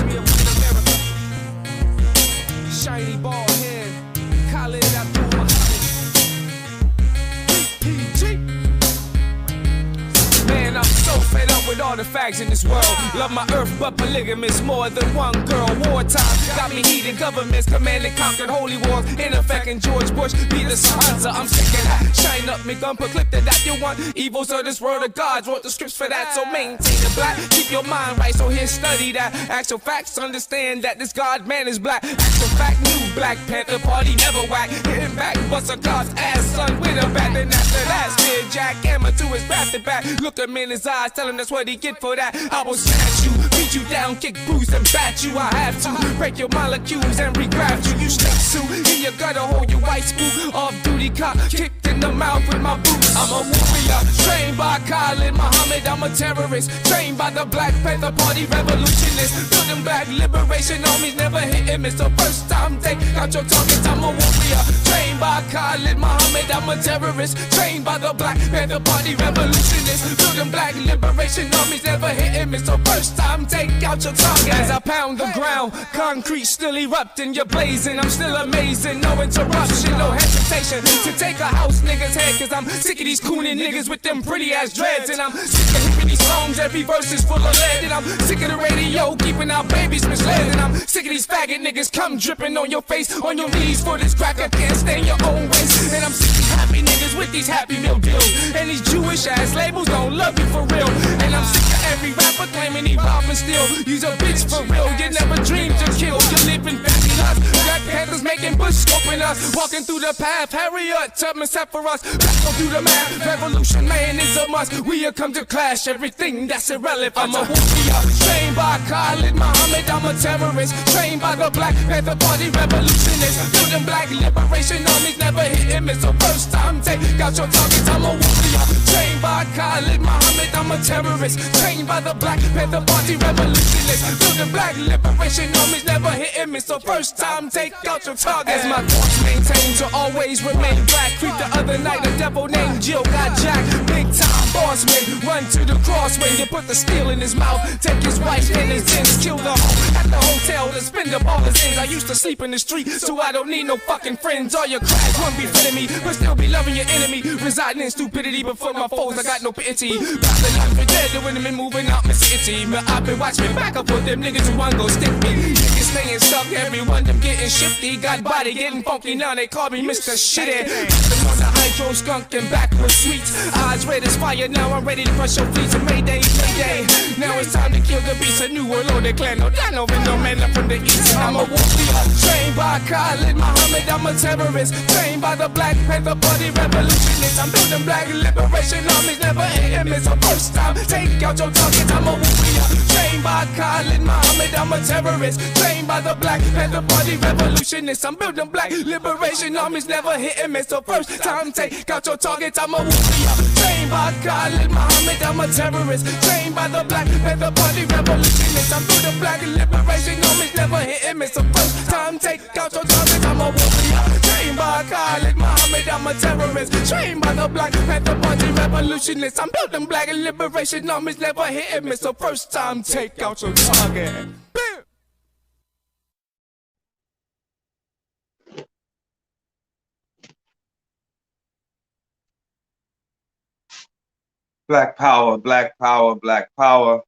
history of white America. Shiny bald head, Khalid PG. Man, I'm so fed up with all the facts in this world. Love my earth, but polygamous, more than one girl. Wartime got me heated. Governments commanded, conquered holy wars. In effect, and George Bush be the sponsor. I'm sick of that. Shine up, me gun, put clip to that. You want evils of this world of gods. Wrote the scripts for that, so maintain the black. Keep your mind right, so here study that. Actual facts, understand that this God man is black. Actual fact, new Black Panther party never whack. Hitting back, bust a God's ass, son, with a bat. Then after that, spear jackhammer to his drafted back. Look him in his eyes, tell him that's what he get for that. I will snatch you, beat you down, kick, bruise, and bat you. I have to break your molecules and regraft you. You snake suit, in your gutter hole, you white spook. Off-duty cop, kicked in the mouth with my boots. I'm a warrior, trained by Khalid Muhammad. I'm a terrorist, trained by the Black Panther Party revolutionists. Building black liberation armies, never hit him. It's the first time take out your targets. I'm a warrior, trained by Khalid Muhammad. I'm a terrorist, trained by the Black Panther Party revolutionists. Building black liberation armies, never hit him. It's the first time take out your target. As I pound the ground, concrete still erupting. You're blazing, I'm still amazing. No interruption, no hesitation to take a house nigga's head. Cause I'm sick of these cooning niggas with them pretty ass dreads. And I'm sick of hearing these songs, every verse is full of lead. And I'm sick of the radio keeping our babies misled. And I'm sick of these faggot niggas come dripping on your face, on your knees for this cracker, can't stay in your own race. And I'm sick of these happy niggas with these happy meal deals. And these Jewish ass labels don't love you for real. And I'm sick of every rapper claiming he rob and steal. Use a bitch for real, you never dreamed to kill. You're living fabulous. Black Panthers making bush scoping us. Walking through the path, Harriet Tubman set for us. Let's go through the math, revolution man is a must. We have come to clash everything that's irrelevant. I'm a warrior, trained by Khalid Muhammad. I'm a terrorist, trained by the Black Panther Party revolutionists. Building black liberation armies, never hit him. It's the first time take out your targets. I'm a warrior, trained by Khalid Muhammad. I'm a terrorist, trained by the Black Panther Party revolutionists. Building black liberation armies, never hit him. It's the first time take out your target. As my thoughts maintain to always remain black. Creep the other night, a devil named Jill got jacked. Big time boss man, run to the crossway. You put the steel in his mouth, take his wife and his ends. Kill the hoe at the hotel to spend up all his ends. I used to sleep in the street, so I don't need no fucking friends. All your crash won't be fitting me, but still be loving your enemy. Residing in stupidity, but for my foes I got no pity. Rapping life for dead, the women moving out my city. But I've been watching back up with them niggas who want go stick me. Niggas staying stuck, everyone them getting shifty. Got body getting funky, now they call me Mr. Shitty. Rapping on the hydro skunk and backwards sweets. Eyes red as fire, now I'm ready to crush your fleets. And Mayday, Mayday. Now it's time to kill the beast. A new world order clan, no Dano and no man up from the east. I'm a warrior, trained by Khalid Muhammad. I'm a terrorist, trained by the Black Panther Party revolutionists. I'm building black liberation armies, never hit him. It's the first time take out your targets. I'm a warrior, trained by Khalid Muhammad. I'm a terrorist, trained by the Black Panther Party revolutionists. I'm building black liberation armies, never hit him. It's the first time take out your targets. I'm a warrior, trained by Khalid Muhammad. I'm a terrorist, trained by the Black Panther Party revolutionists. I'm building black liberation armies, never hit him. It's the first time take out your targets. I'm a warrior, trained by Khalid Muhammad. I'm a terrorist, trained by the Black Panther Party revolutionists. I'm building black liberation armies, never hit him. It's the first time take out your target. Black power, black power, black power.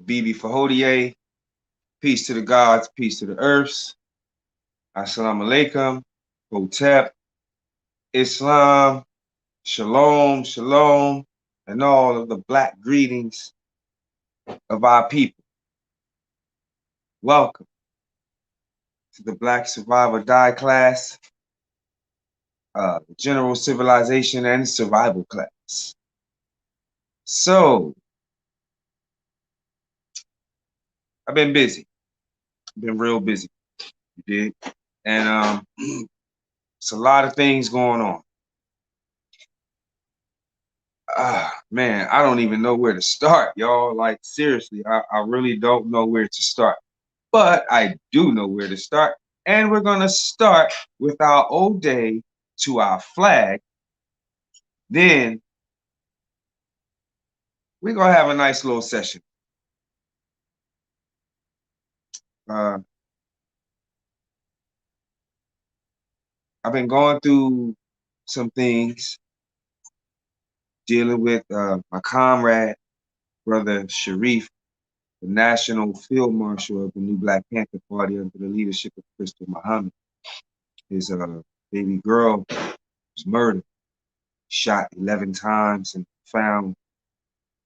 Bibi Fahodie. Peace to the gods, peace to the earths. Assalamu alaikum. Hotep. Islam. Shalom, shalom. And all of the black greetings of our people. Welcome to the Black Survive or Die class. General Civilization and Survival class. So, I've been busy. I've been real busy. You dig? And it's a lot of things going on. Man, I don't even know where to start, y'all. Like, seriously, I really don't know where to start. But I do know where to start. And we're going to start with our ode to our flag. Then we're going to have a nice little session. I've been going through some things dealing with my comrade, Brother Sharif, the National Field Marshal of the New Black Panther Party under the leadership of Crystal Muhammad. His baby girl was murdered, shot 11 times and found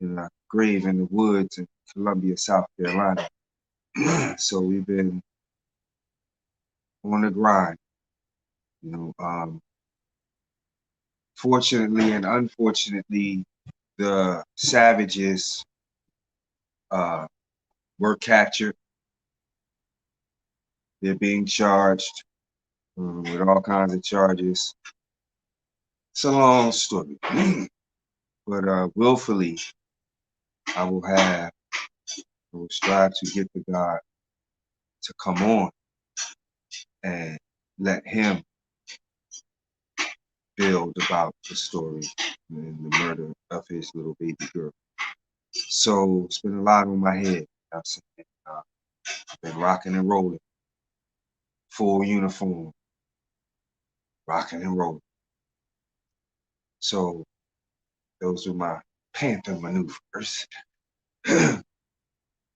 in a grave in the woods in Columbia, South Carolina. So we've been on the grind, you know. Fortunately and unfortunately, the savages were captured. They're being charged with all kinds of charges. It's a long story, but willfully, I will strive to get the God to come on and let him build about the story and the murder of his little baby girl. So it's been a lot on my head. I've been rocking and rolling, full uniform, rocking and rolling. So those are my Panther maneuvers.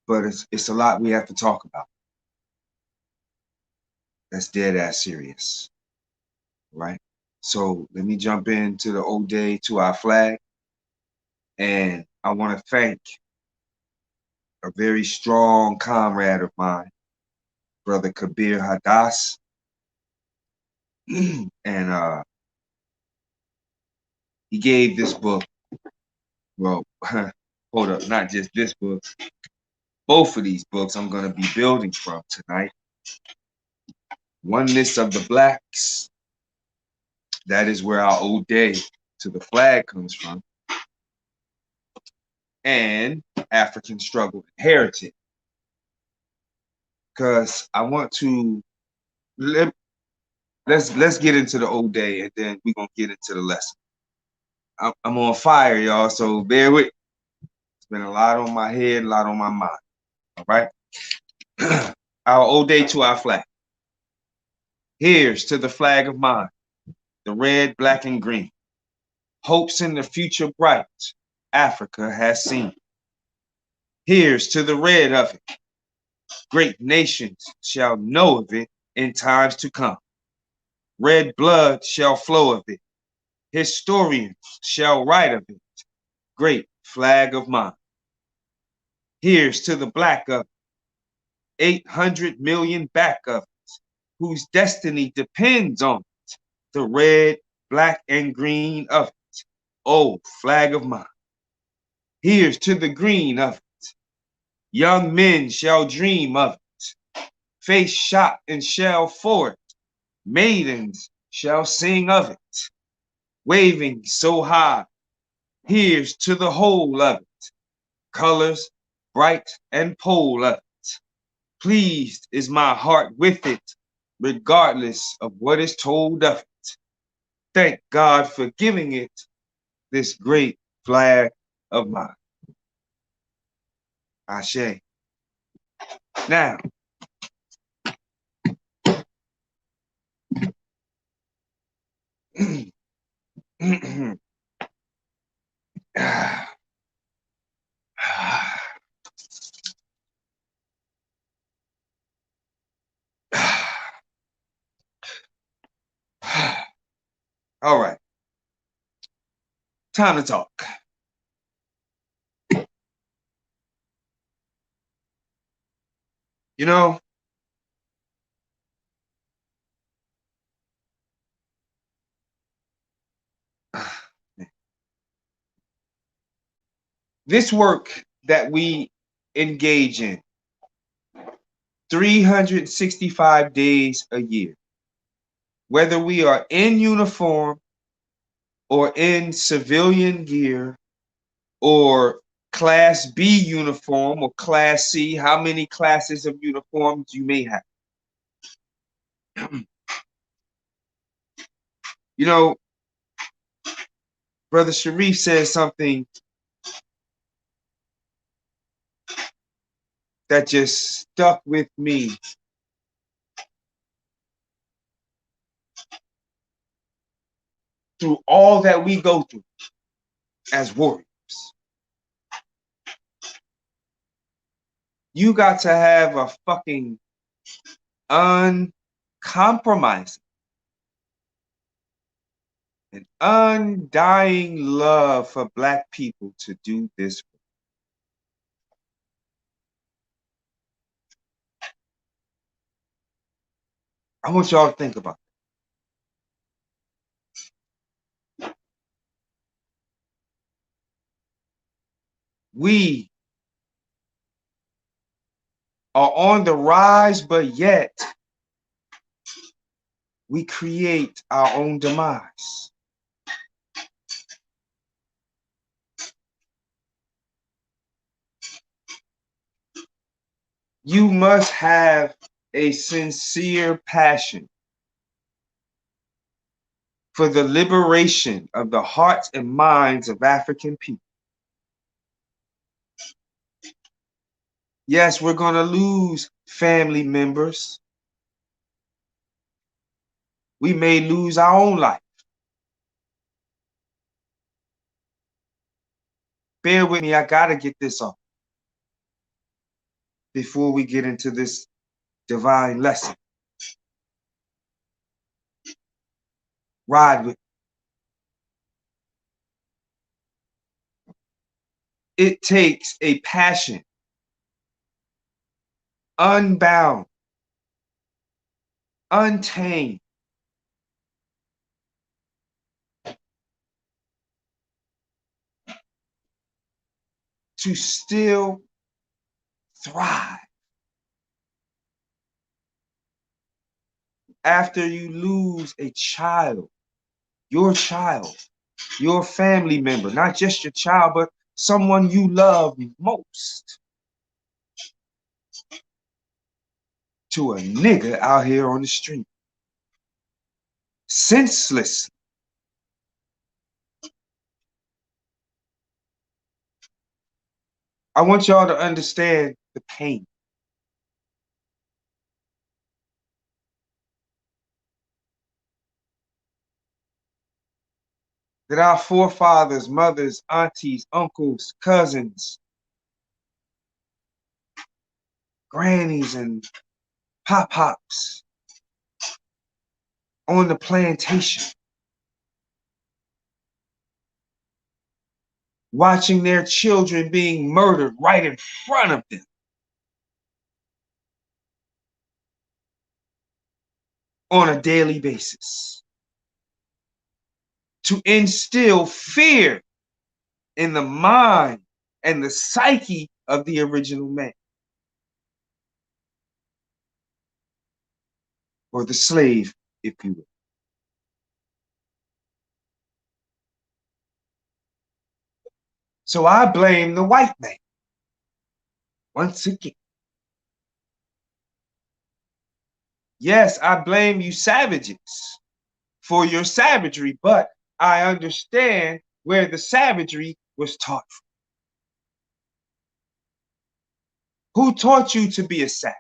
But it's a lot we have to talk about. That's dead ass serious, right? So let me jump into the Ode to our flag. And I want to thank a very strong comrade of mine, Brother Kabir Hadass. And he gave this book, well, hold up, not just this book, both of these books I'm going to be building from tonight. Oneness of the Blacks, that is where our Ode to the flag comes from, and African Struggle and Heritage. Because I want to, let's get into the Ode and then we're going to get into the lesson. I'm on fire, y'all, so bear with me. It's been a lot on my head, a lot on my mind, all right? Our Ode to our flag. Here's to the flag of mine, the red, black, and green. Hopes in the future bright, Africa has seen. Here's to the red of it. Great nations shall know of it in times to come. Red blood shall flow of it. Historians shall write of it. Great flag of mine. Here's to the black of it. 800 million back of it, whose destiny depends on it. The red, black, and green of it. Oh, flag of mine. Here's to the green of it. Young men shall dream of it. Face shot and shell for it. Maidens shall sing of it. Waving so high. Here's to the whole of it. Colors bright and pole of it. Pleased is my heart with it, regardless of what is told of it. Thank God for giving it this great flag of mine. Ashe. Now, all right. Time to talk. You know, this work that we engage in 365 days a year, whether we are in uniform or in civilian gear or Class B uniform or Class C, how many classes of uniforms you may have. You know, Brother Sharif says something that just stuck with me through all that we go through as warriors. You got to have a fucking uncompromising and undying love for Black people to do this. I want y'all to think about it. We are on the rise, but yet we create our own demise. You must have a sincere passion for the liberation of the hearts and minds of African people. Yes, we're going to lose family members. We may lose our own life. Bear with me, I got to get this off before we get into this divine lesson. Ride with me. It takes a passion, unbound, untamed, to still thrive after you lose a child, your family member, not just your child, but someone you love most, to a nigga out here on the street. Senseless. I want y'all to understand the pain. That our forefathers, mothers, aunties, uncles, cousins, grannies, and pop-pops on the plantation, watching their children being murdered right in front of them on a daily basis, to instill fear in the mind and the psyche of the original man, or the slave, if you will. So I blame the white man once again. Yes, I blame you savages for your savagery, but I understand where the savagery was taught from. Who taught you to be a savage?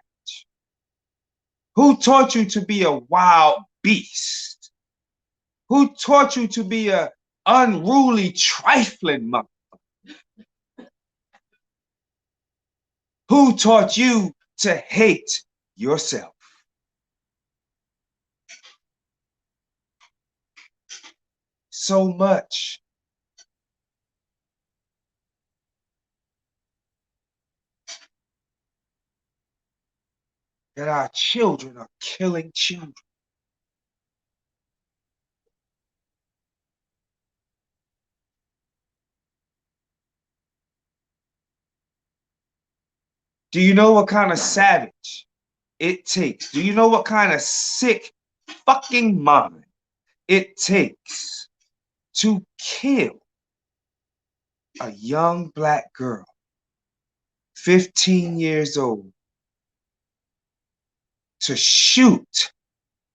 Who taught you to be a wild beast? Who taught you to be a unruly, trifling mother? Who taught you to hate yourself? So much that our children are killing children. Do you know what kind of savage it takes? Do you know what kind of sick fucking mind it takes to kill a young Black girl, 15 years old, to shoot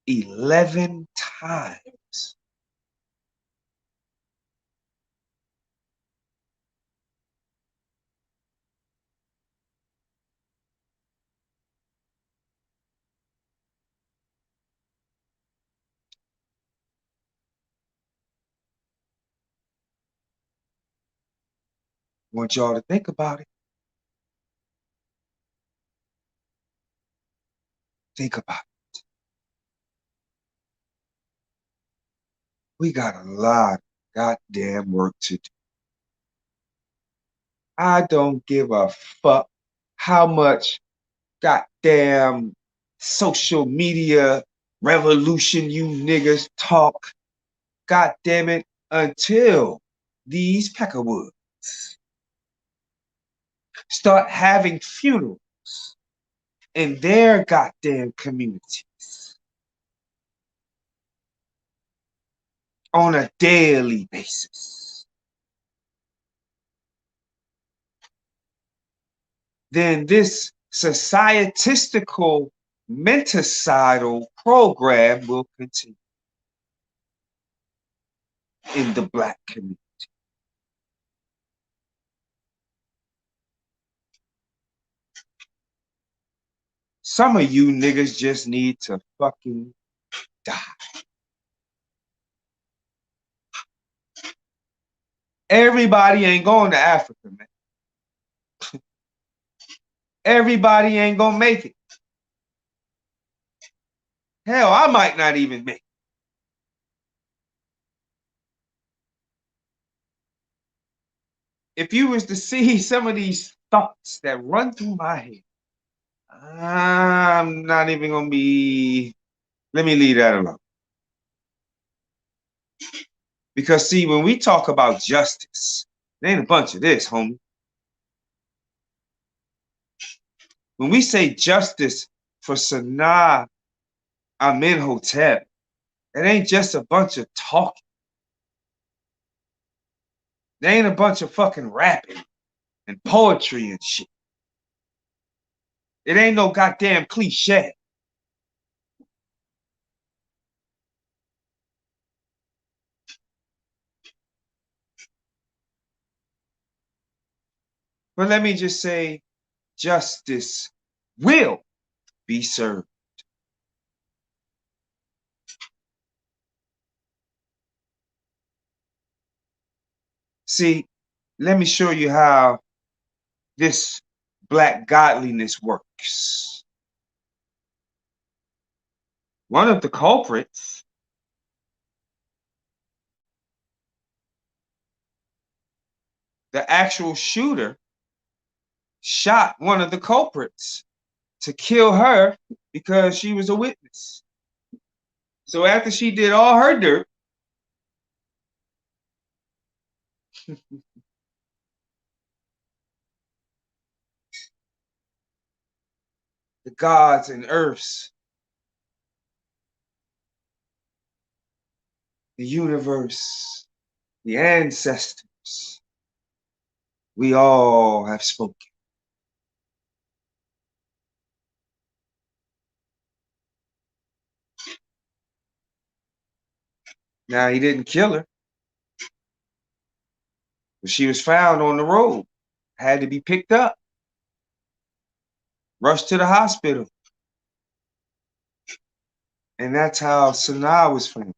11 times? want y'all to think about it. Think about it. We got a lot of goddamn work to do. I don't give a fuck how much goddamn social media revolution you niggas talk. God damn it, until these peckerwoods start having funerals in their goddamn communities on a daily basis, then this societistical menticidal program will continue in the Black community. Some of you niggas just need to fucking die. Everybody ain't going to Africa, man. Everybody ain't gonna make it. Hell, I might not even make it. If you was to see some of these thoughts that run through my head, I'm not even gonna be, let me leave that alone. Because see, when we talk about justice, it ain't a bunch of this, homie. When we say justice for Sanaa Amenhotep, it ain't just a bunch of talking. It ain't a bunch of fucking rapping and poetry and shit. It ain't no goddamn cliche. But let me just say, justice will be served. See, let me show you how this Black godliness works. One of the culprits the actual shooter shot one of the culprits to kill her because she was a witness. So after she did all her dirt, the gods and earths, the universe, the ancestors, we all have spoken. Now, he didn't kill her, but she was found on the road, had to be picked up, rushed to the hospital. And that's how Sanaa was found.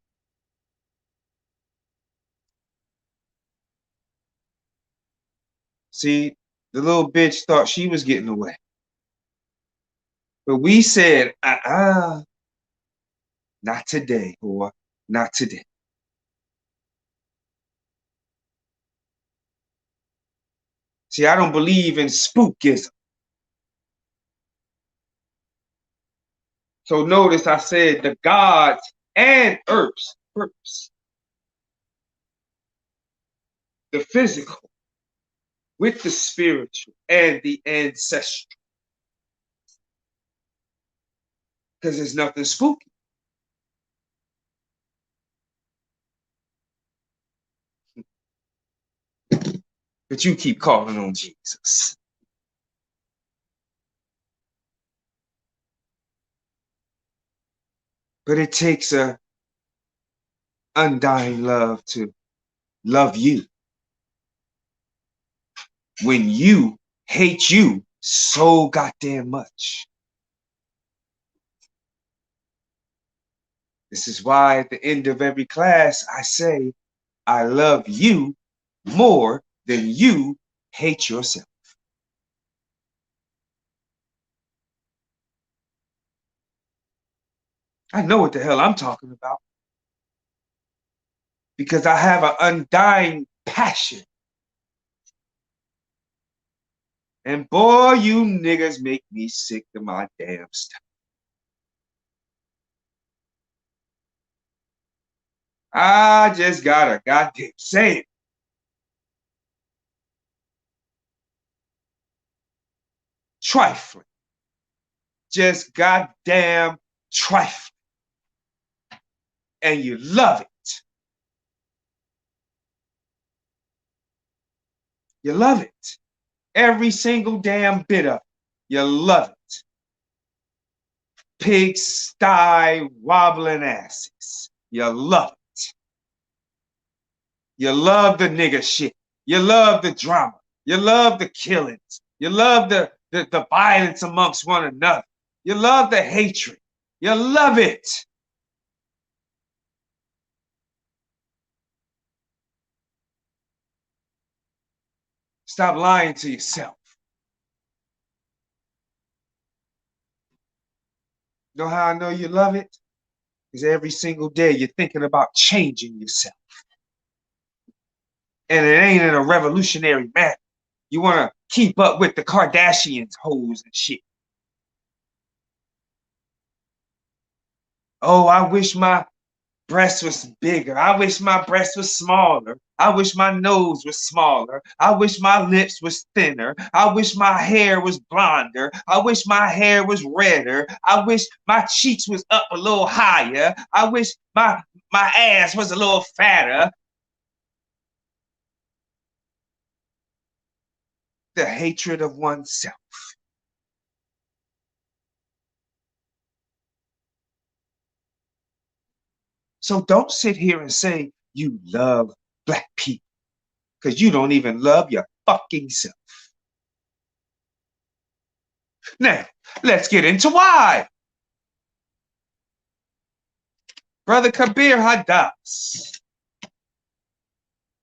See, the little bitch thought she was getting away. But we said, not today, boy, not today. See, I don't believe in spookism. So notice I said the gods and earths first. The physical with the spiritual and the ancestral. Because there's nothing spooky. But you keep calling on Jesus. But it takes a undying love to love you when you hate you so goddamn much. This is why at the end of every class I say, I love you more than you hate yourself. I know what the hell I'm talking about because I have an undying passion. And boy, you niggas make me sick to my damn stomach. I just gotta goddamn say it. Trifling. Just goddamn trifling. And you love it. You love it. Every single damn bit of it. You love it. Pigsty wobbling asses. You love it. You love the nigga shit. You love the drama. You love the killings. You love the violence amongst one another. You love the hatred. You love it. Stop lying to yourself. You know how I know you love it? Because every single day you're thinking about changing yourself. And it ain't in a revolutionary manner. You want to keep up with the Kardashians, hoes and shit. Oh, I wish my breast was bigger. I wish my breast was smaller. I wish my nose was smaller. I wish my lips was thinner. I wish my hair was blonder. I wish my hair was redder. I wish my cheeks was up a little higher. I wish my ass was a little fatter. The hatred of oneself. So don't sit here and say you love black people because you don't even love your fucking self. Now, let's get into why. Brother Kabir Hadas,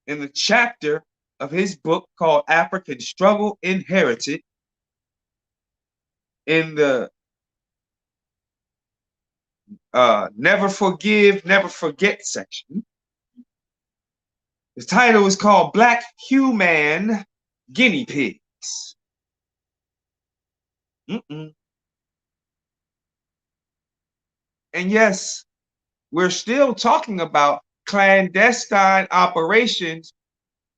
in the chapter of his book called African Struggle Inherited, in the Never Forgive, Never Forget section, the title is called Black Human Guinea Pigs. And yes, we're still talking about clandestine operations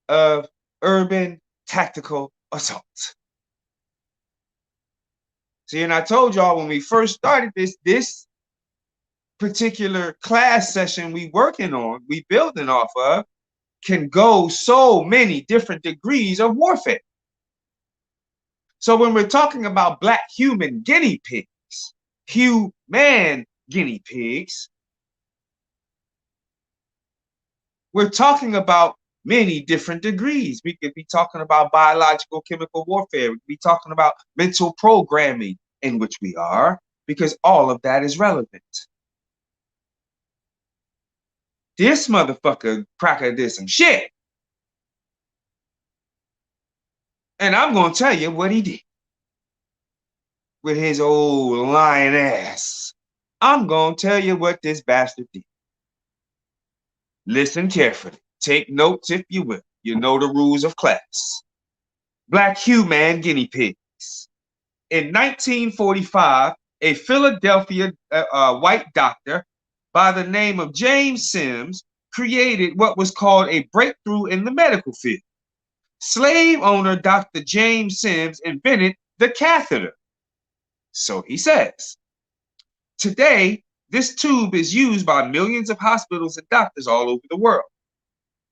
of urban tactical assault. See, and I told y'all when we first started this particular class session we building off of, can go so many different degrees of warfare. So when we're talking about black human guinea pigs, human guinea pigs, we're talking about many different degrees. We could be talking about biological, chemical warfare. We could be talking about mental programming, in which we are, because all of that is relevant. This motherfucker cracker did some shit. And I'm going to tell you what he did with his old lying ass. I'm going to tell you what this bastard did. Listen carefully. Take notes if you will. You know the rules of class. Black human guinea pigs. In 1945, a Philadelphia white doctor by the name of James Sims created what was called a breakthrough in the medical field. Slave owner Dr. James Sims invented the catheter. So he says. Today, this tube is used by millions of hospitals and doctors all over the world.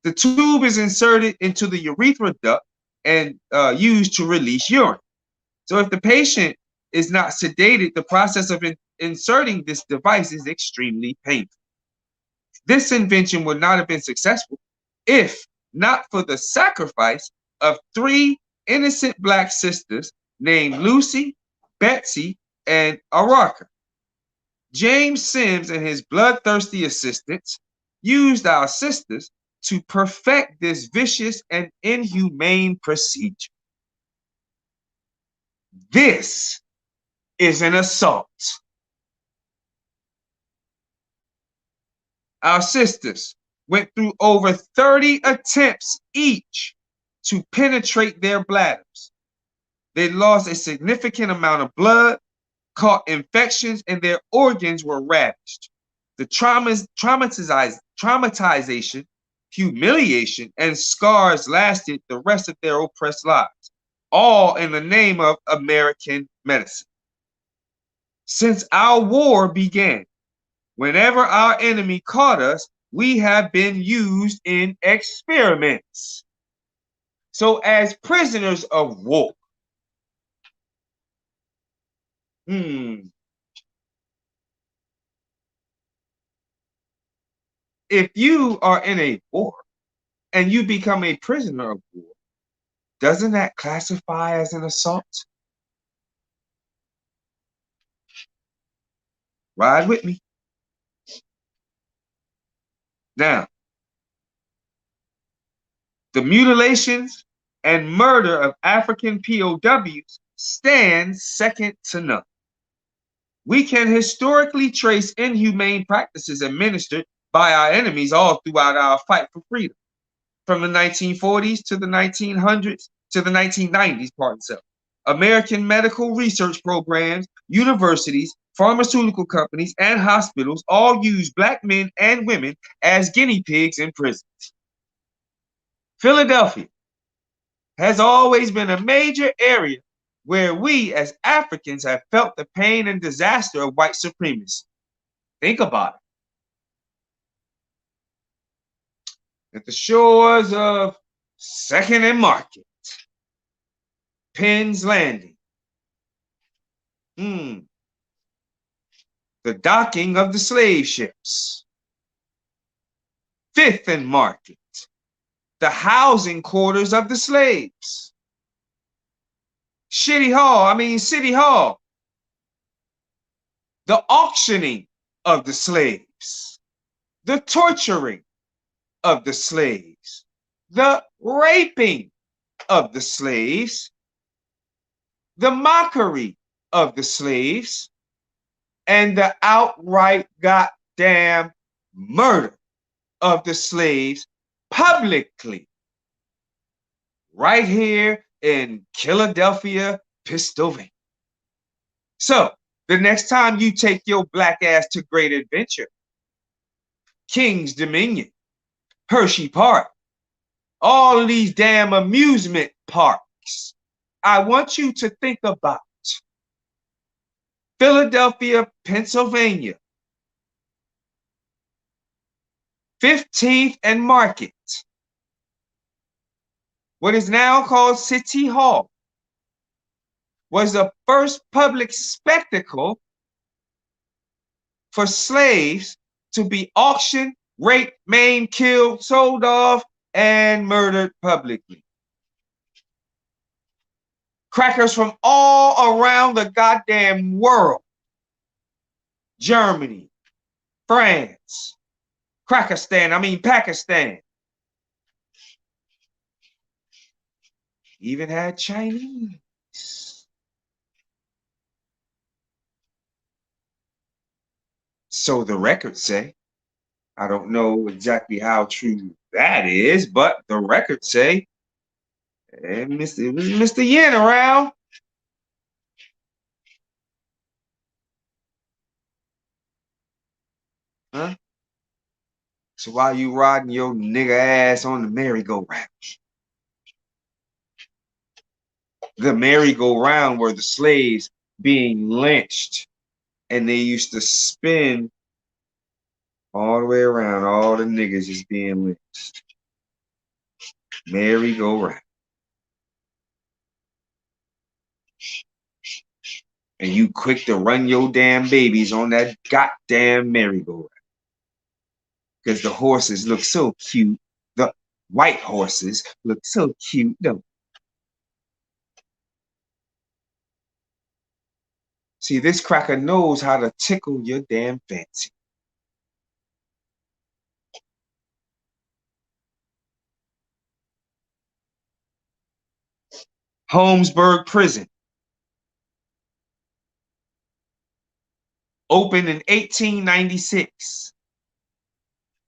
The tube is inserted into the urethra duct and used to release urine. So if the patient is not sedated, the process of inserting this device is extremely painful. This invention would not have been successful if not for the sacrifice of 3 innocent black sisters named Lucy, Betsy, and Araka. James Sims and his bloodthirsty assistants used our sisters to perfect this vicious and inhumane procedure. This is an assault. Our sisters went through over 30 attempts each to penetrate their bladders. They lost a significant amount of blood, caught infections, and their organs were ravaged. The traumatization, humiliation, and scars lasted the rest of their oppressed lives, all in the name of American medicine. Since our war began, whenever our enemy caught us, we have been used in experiments. So as prisoners of war, if you are in a war and you become a prisoner of war, doesn't that classify as an assault? Ride with me. Now, the mutilations and murder of African POWs stands second to none. We can historically trace inhumane practices administered by our enemies all throughout our fight for freedom, from the 1940s to the 1900s to the 1990s, pardon self. American medical research programs, universities, pharmaceutical companies, and hospitals all use Black men and women as guinea pigs in prisons. Philadelphia has always been a major area where we as Africans have felt the pain and disaster of white supremacy. Think about it. At the shores of 2nd and Market, Penn's Landing, the docking of the slave ships, 5th and Market, the housing quarters of the slaves, City Hall, the auctioning of the slaves, the torturing of the slaves, the raping of the slaves, the mockery of the slaves, and the outright goddamn murder of the slaves publicly, right here in Philadelphia, Pennsylvania. So, the next time you take your Black ass to Great Adventure, King's Dominion, Hershey Park, all of these damn amusement parks, I want you to think about Philadelphia, Pennsylvania, 15th and Market, what is now called City Hall, was the first public spectacle for slaves to be auctioned, raped, maimed, killed, sold off, and murdered publicly. Crackers from all around the goddamn world, Germany, France, Pakistan, even had Chinese. So the records say. I don't know exactly how true that is, but the records say, it was Mr. Yen around. Huh? So why you riding your nigga ass on the merry-go-round? The merry-go-round were the slaves being lynched, and they used to spin all the way around, all the niggas just being lynched. Merry-go-round. And you quick to run your damn babies on that goddamn merry-go-round. Because the horses look so cute. The white horses look so cute, don't they? See, this cracker knows how to tickle your damn fancy. Holmesburg Prison, opened in 1896.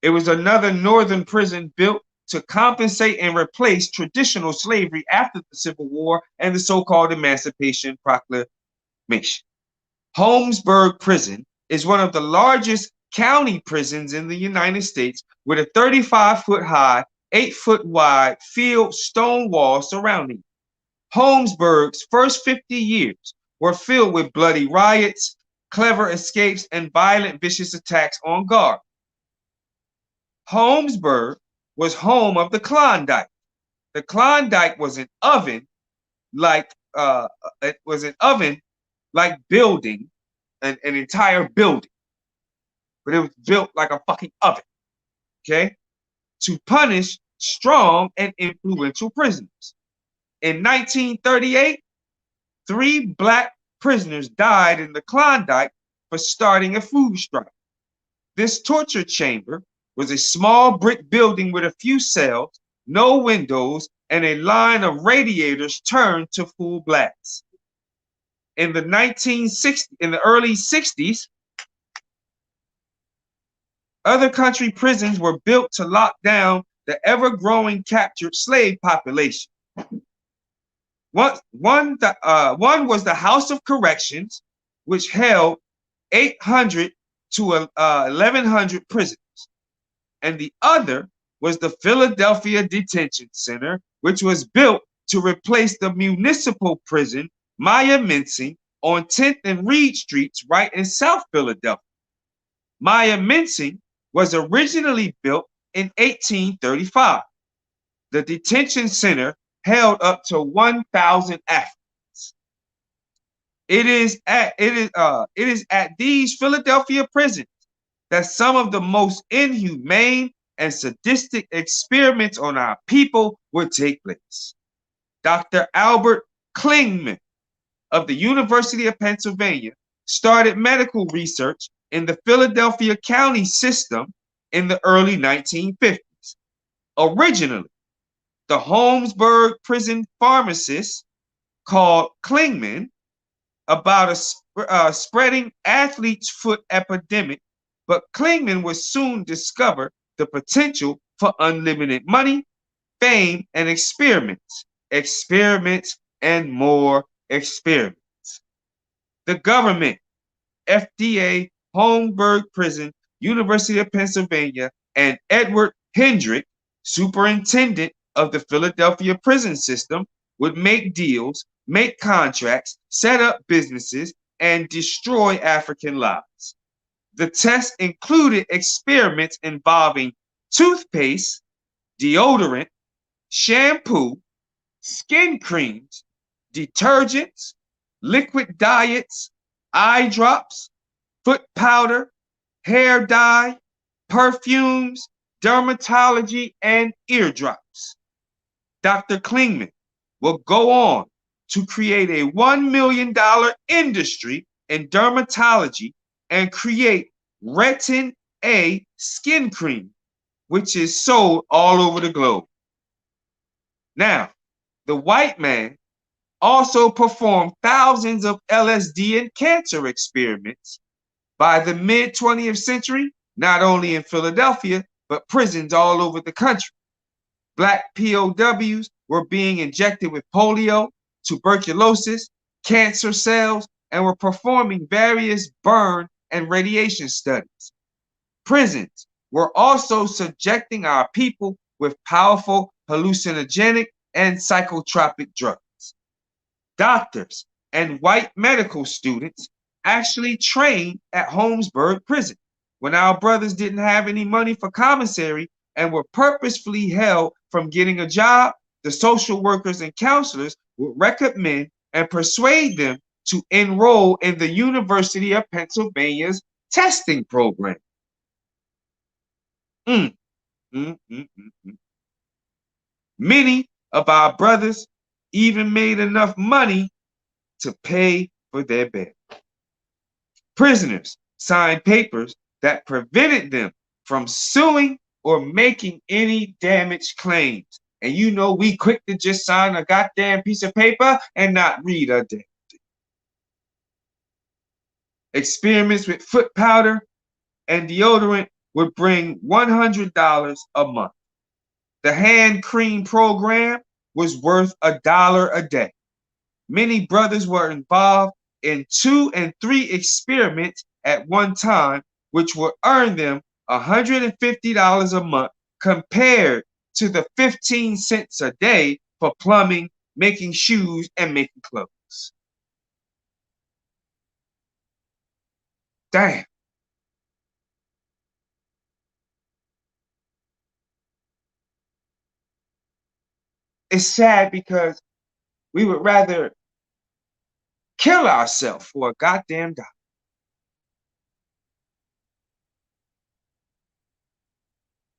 It was another northern prison built to compensate and replace traditional slavery after the Civil War and the so-called Emancipation Proclamation. Holmesburg Prison is one of the largest county prisons in the United States, with a 35-foot high, 8-foot wide field stone wall surrounding it. Holmesburg's first 50 years were filled with bloody riots, clever escapes, and violent, vicious attacks on guards. Holmesburg was home of the Klondike. The Klondike was an oven like building, an entire building, but it was built like a fucking oven, okay, to punish strong and influential prisoners. In 1938, 3 black prisoners died in the Klondike for starting a food strike. This torture chamber was a small brick building with a few cells, no windows, and a line of radiators turned to full blast. In the early 60s, other country prisons were built to lock down the ever-growing captured slave population. One was the House of Corrections, which held 800 to 1,100 prisoners. And the other was the Philadelphia Detention Center, which was built to replace the municipal prison Maya-Mensing on 10th and Reed Streets right in South Philadelphia. Maya-Mensing was originally built in 1835. The detention center held up to 1,000 Africans. It is at these Philadelphia prisons that some of the most inhumane and sadistic experiments on our people would take place. Dr. Albert Klingman of the University of Pennsylvania started medical research in the Philadelphia County system in the early 1950s. Originally, the Holmesburg prison pharmacist called Klingman about a spreading athlete's foot epidemic, but Klingman would soon discover the potential for unlimited money, fame, and experiments and more experiments. The government, FDA, Holmesburg Prison, University of Pennsylvania, and Edward Hendrick, superintendent of the Philadelphia prison system, would make deals, make contracts, set up businesses, and destroy African lives. The test included experiments involving toothpaste, deodorant, shampoo, skin creams, detergents, liquid diets, eye drops, foot powder, hair dye, perfumes, dermatology, and eardrops. Dr. Klingman will go on to create a $1 million industry in dermatology and create Retin A skin cream, which is sold all over the globe. Now, the white man also performed thousands of LSD and cancer experiments. By the mid-20th century, not only in Philadelphia, but prisons all over the country, Black POWs were being injected with polio, tuberculosis, cancer cells, and were performing various burn and radiation studies. Prisons were also subjecting our people with powerful hallucinogenic and psychotropic drugs. Doctors and white medical students actually trained at Holmesburg Prison. When our brothers didn't have any money for commissary and were purposefully held from getting a job, the social workers and counselors would recommend and persuade them to enroll in the University of Pennsylvania's testing program. Many of our brothers even made enough money to pay for their bail. Prisoners signed papers that prevented them from suing or making any damage claims, And you know we quick to just sign a goddamn piece of paper and not read a damn thing. Experiments with foot powder and deodorant would bring $100 a month. The hand cream program was worth $1 a day. Many brothers were involved in 2 and 3 experiments at one time, which would earn them $150 a month compared to the 15 cents a day for plumbing, making shoes, and making clothes. Damn. It's sad because we would rather kill ourselves for a goddamn dollar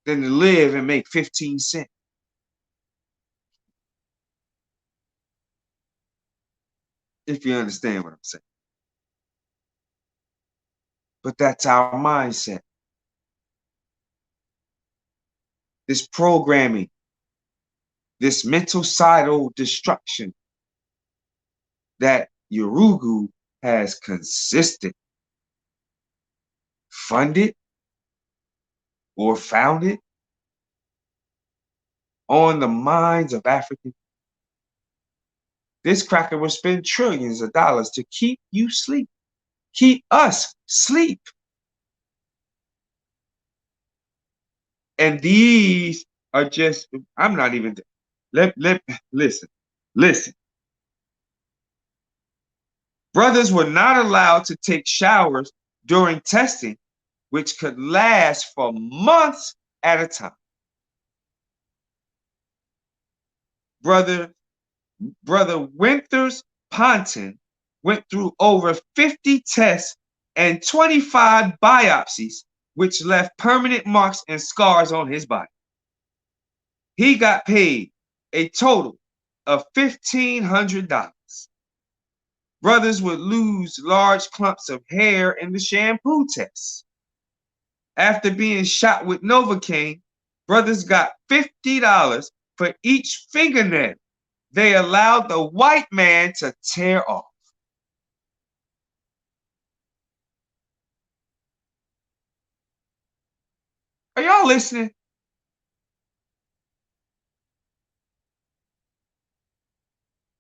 than to live and make 15 cents. If you understand what I'm saying. But that's our mindset. This programming, this mental destruction that Urugu has consistent, funded, or founded on the minds of Africans. This cracker will spend trillions of dollars to keep you sleep, keep us sleep. And these are just, I'm not even, listen. Brothers were not allowed to take showers during testing, which could last for months at a time. Brother Winters Ponton went through over 50 tests and 25 biopsies, which left permanent marks and scars on his body. He got paid a total of $1,500. Brothers would lose large clumps of hair in the shampoo test. After being shot with Novocaine, brothers got $50 for each fingernail they allowed the white man to tear off. Are y'all listening?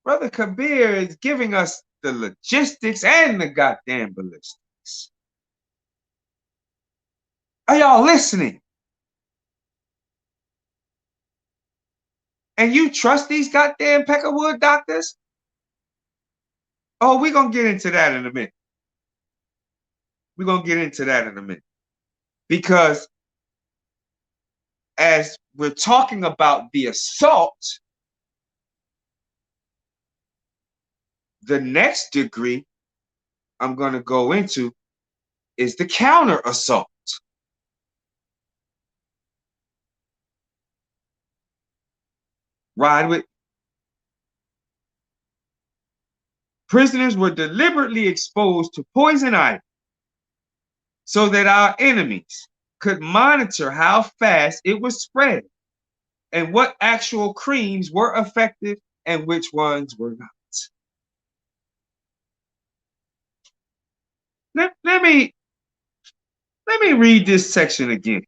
Brother Kabir is giving us the logistics and the goddamn ballistics. Are y'all listening? And you trust these goddamn Peckerwood doctors? Oh, we're going to get into that in a minute. Because as we're talking about the assault, the next degree I'm going to go into is the counter assault. Ride with. Prisoners were deliberately exposed to poison ivy so that our enemies could monitor how fast it was spread and what actual creams were effective and which ones were not. Let me read this section again.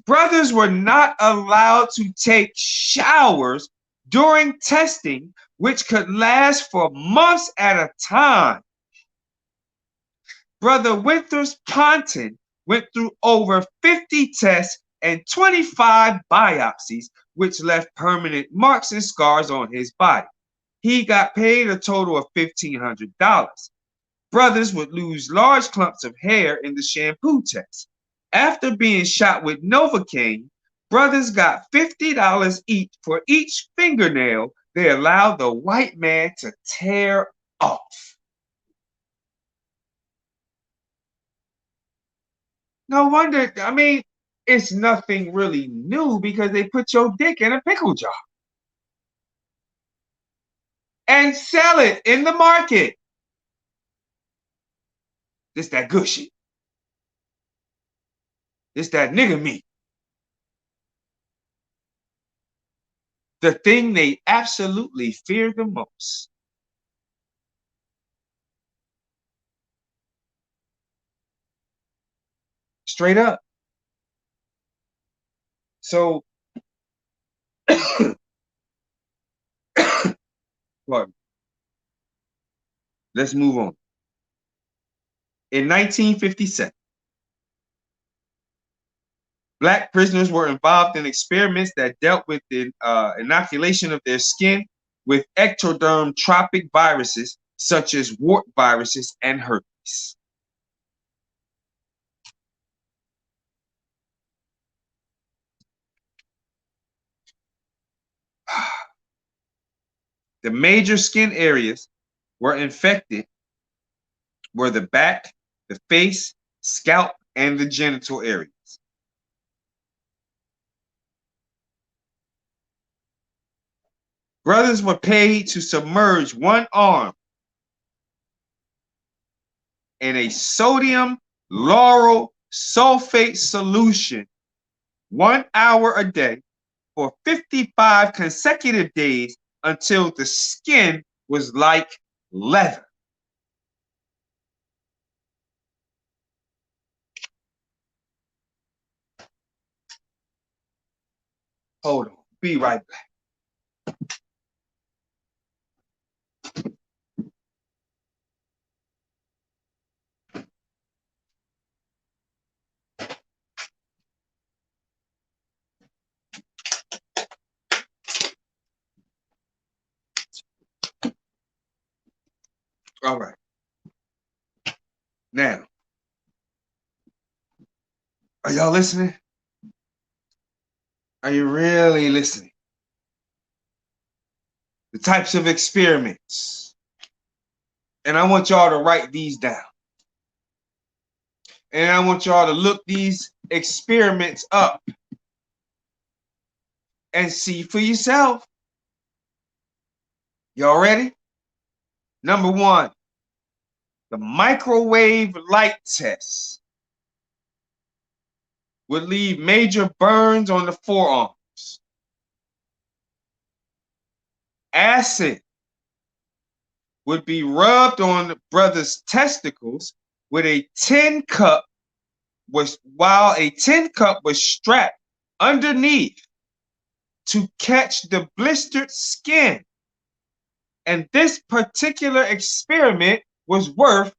Brothers were not allowed to take showers during testing, which could last for months at a time. Brother Winters Ponton went through over 50 tests and 25 biopsies, which left permanent marks and scars on his body. He got paid a total of $1,500. Brothers would lose large clumps of hair in the shampoo test. After being shot with Novocaine, brothers got $50 each for each fingernail they allowed the white man to tear off. No wonder, I mean, it's nothing really new because they put your dick in a pickle jar and sell it in the market. This that good shit. This that nigga meat. the thing they absolutely fear the most. Straight up. So, pardon. Let's move on. In 1957, Black prisoners were involved in experiments that dealt with the inoculation of their skin with ectoderm tropic viruses such as wart viruses and herpes. The major skin areas were infected were the back, the face, scalp, and the genital areas. Brothers were paid to submerge one arm in a sodium lauryl sulfate solution 1 hour a day for 55 consecutive days until the skin was like leather. Hold on, be right back. All right. Now, are y'all listening? Are you really listening? The types of experiments. And I want y'all to write these down. And I want y'all to look these experiments up and see for yourself. Y'all ready? Number one, the microwave light test would leave major burns on the forearms. Acid would be rubbed on the brother's testicles with a tin cup, while a tin cup was strapped underneath to catch the blistered skin. And this particular experiment was worth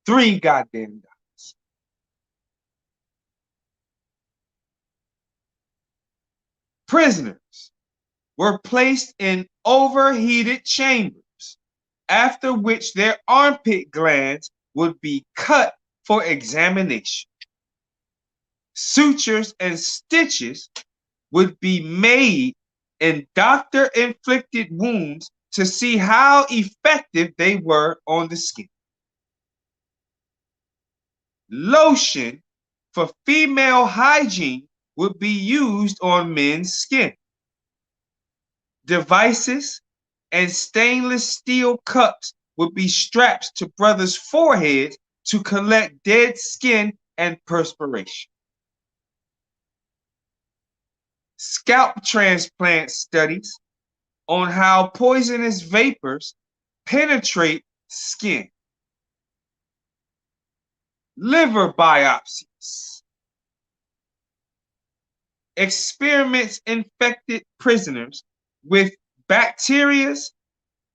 $3 goddamn. Prisoners were placed in overheated chambers, after which their armpit glands would be cut for examination. Sutures and stitches would be made in doctor-inflicted wounds to see how effective they were on the skin. Lotion for female hygiene would be used on men's skin. Devices and stainless steel cups would be strapped to brothers' foreheads to collect dead skin and perspiration. Scalp transplant studies on how poisonous vapors penetrate skin. Liver biopsies. Experiments infected prisoners with bacteria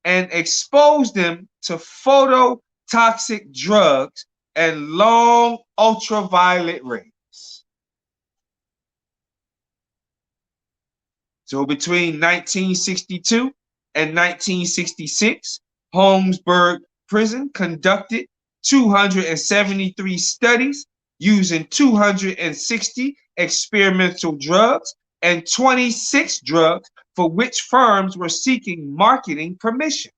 and exposed them to phototoxic drugs and long ultraviolet rays. So between 1962 and 1966, Holmesburg Prison conducted 273 studies using 260 experimental drugs and 26 drugs for which firms were seeking marketing permission.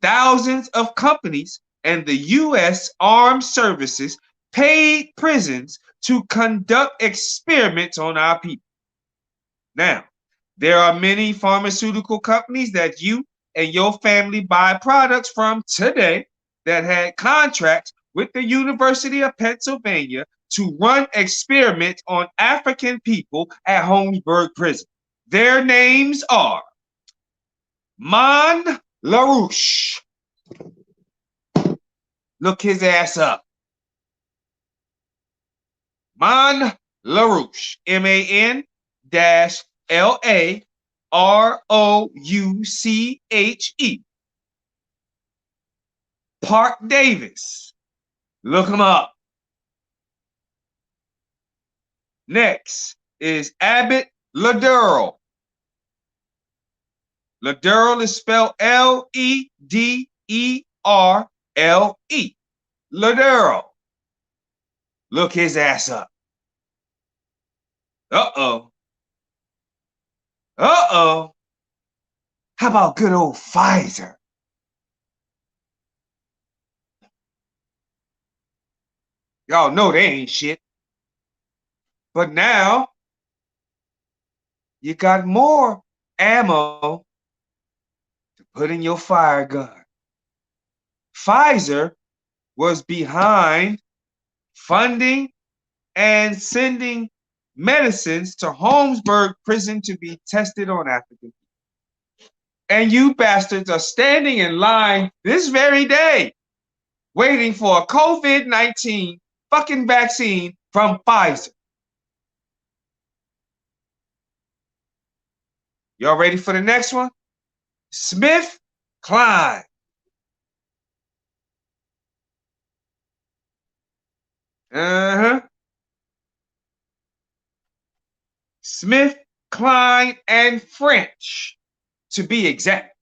Thousands of companies and the U.S. Armed Services paid prisons to conduct experiments on our people. Now, there are many pharmaceutical companies that you and your family buy products from today that had contracts with the University of Pennsylvania to run experiments on African people at Holmesburg Prison. Their names are Mon LaRouche. Look his ass up. Mon LaRouche. MAN-LAROUCHE. Park Davis. Look him up. Next is Abbott Ladurl. Ladurl is spelled L-E-D-E-R-L-E. Ladurl. Look his ass up. Uh-oh. Uh-oh. How about good old Pfizer? Y'all know they ain't shit. But now, you got more ammo to put in your fire gun. Pfizer was behind funding and sending medicines to Holmesburg Prison to be tested on African people. And you bastards are standing in line this very day, waiting for a COVID-19 fucking vaccine from Pfizer. Y'all ready for the next one? Smith Klein. Smith, Klein, and French, to be exact.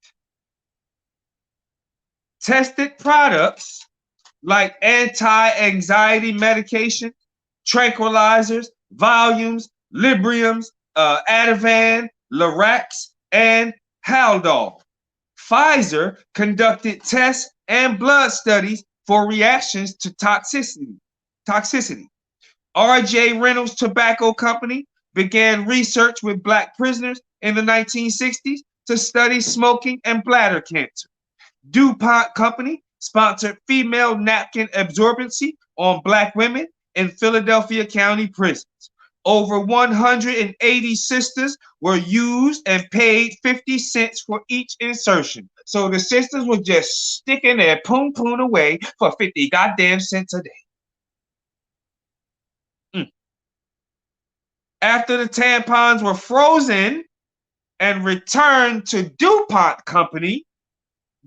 Tested products like anti-anxiety medication, tranquilizers, Valiums, Libriums, Ativan, Lorax, and Haldol. Pfizer conducted tests and blood studies for reactions to toxicity. R.J. Reynolds Tobacco Company began research with black prisoners in the 1960s to study smoking and bladder cancer. DuPont Company sponsored female napkin absorbency on black women in Philadelphia County prisons. Over 180 sisters were used and paid 50 cents for each insertion. So the sisters were just sticking their poon away for 50 goddamn cents a day. After the tampons were frozen and returned to DuPont Company,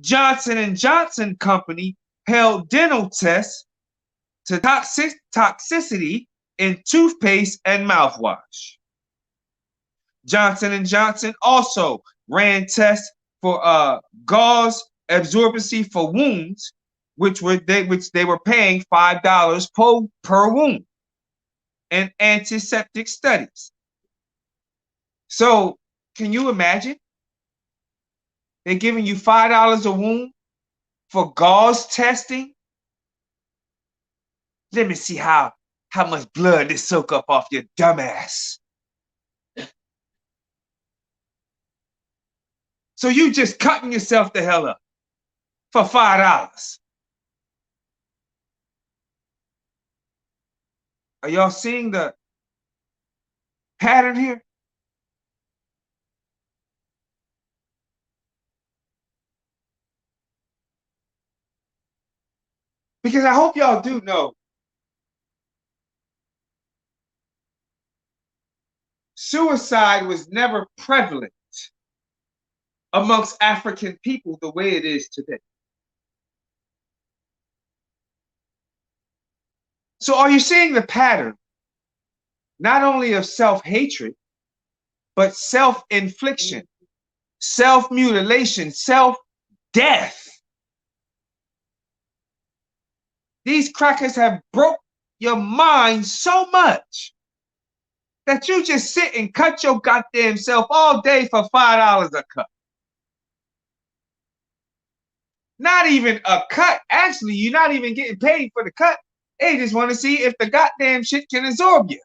Johnson & Johnson Company held dental tests to toxicity in toothpaste and mouthwash. Johnson & Johnson also ran tests for gauze absorbency for wounds, which they were paying $5 per wound, and antiseptic studies. So can you imagine? They're giving you $5 a wound for gauze testing. Let me see how much blood they soak up off your dumbass. So you just cutting yourself the hell up for $5. Are y'all seeing the pattern here? Because I hope y'all do know suicide was never prevalent amongst African people the way it is today. So are you seeing the pattern, not only of self-hatred, but self-infliction, self-mutilation, self-death? These crackers have broke your mind so much that you just sit and cut your goddamn self all day for $5 a cut. Not even a cut. Actually, you're not even getting paid for the cut. They just want to see if the goddamn shit can absorb you.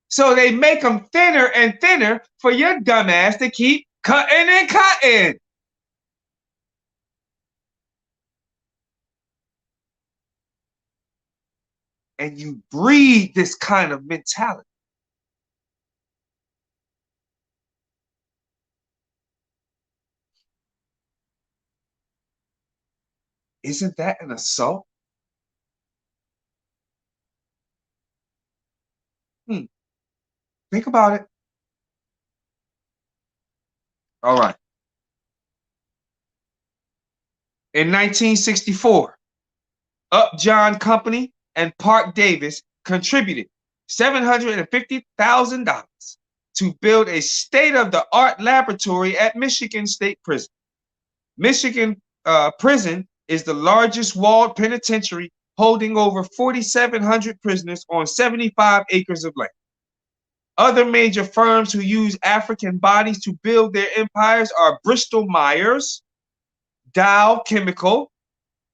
So they make them thinner and thinner for your dumbass to keep cutting and cutting. And you breed this kind of mentality. Isn't that an assault? Think about it. All right. In 1964, Upjohn Company and Park Davis contributed $750,000 to build a state-of-the-art laboratory at Michigan State Prison. Michigan Prison is the largest walled penitentiary, holding over 4,700 prisoners on 75 acres of land. Other major firms who use African bodies to build their empires are Bristol Myers, Dow Chemical,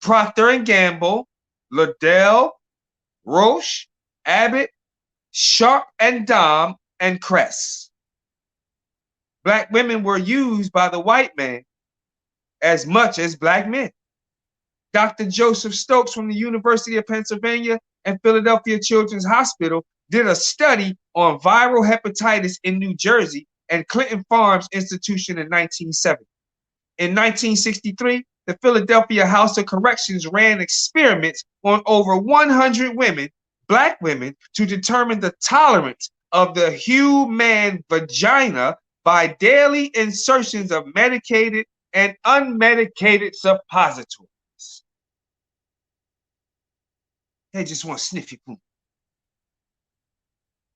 Procter & Gamble, Liddell, Roche, Abbott, Sharp and Dom, and Crest. Black women were used by the white man as much as black men. Dr. Joseph Stokes from the University of Pennsylvania and Philadelphia Children's Hospital did a study on viral hepatitis in New Jersey and Clinton Farms Institution in 1970. In 1963, the Philadelphia House of Corrections ran experiments on over 100 women, black women, to determine the tolerance of the human vagina by daily insertions of medicated and unmedicated suppositories. They just want to sniff your poop.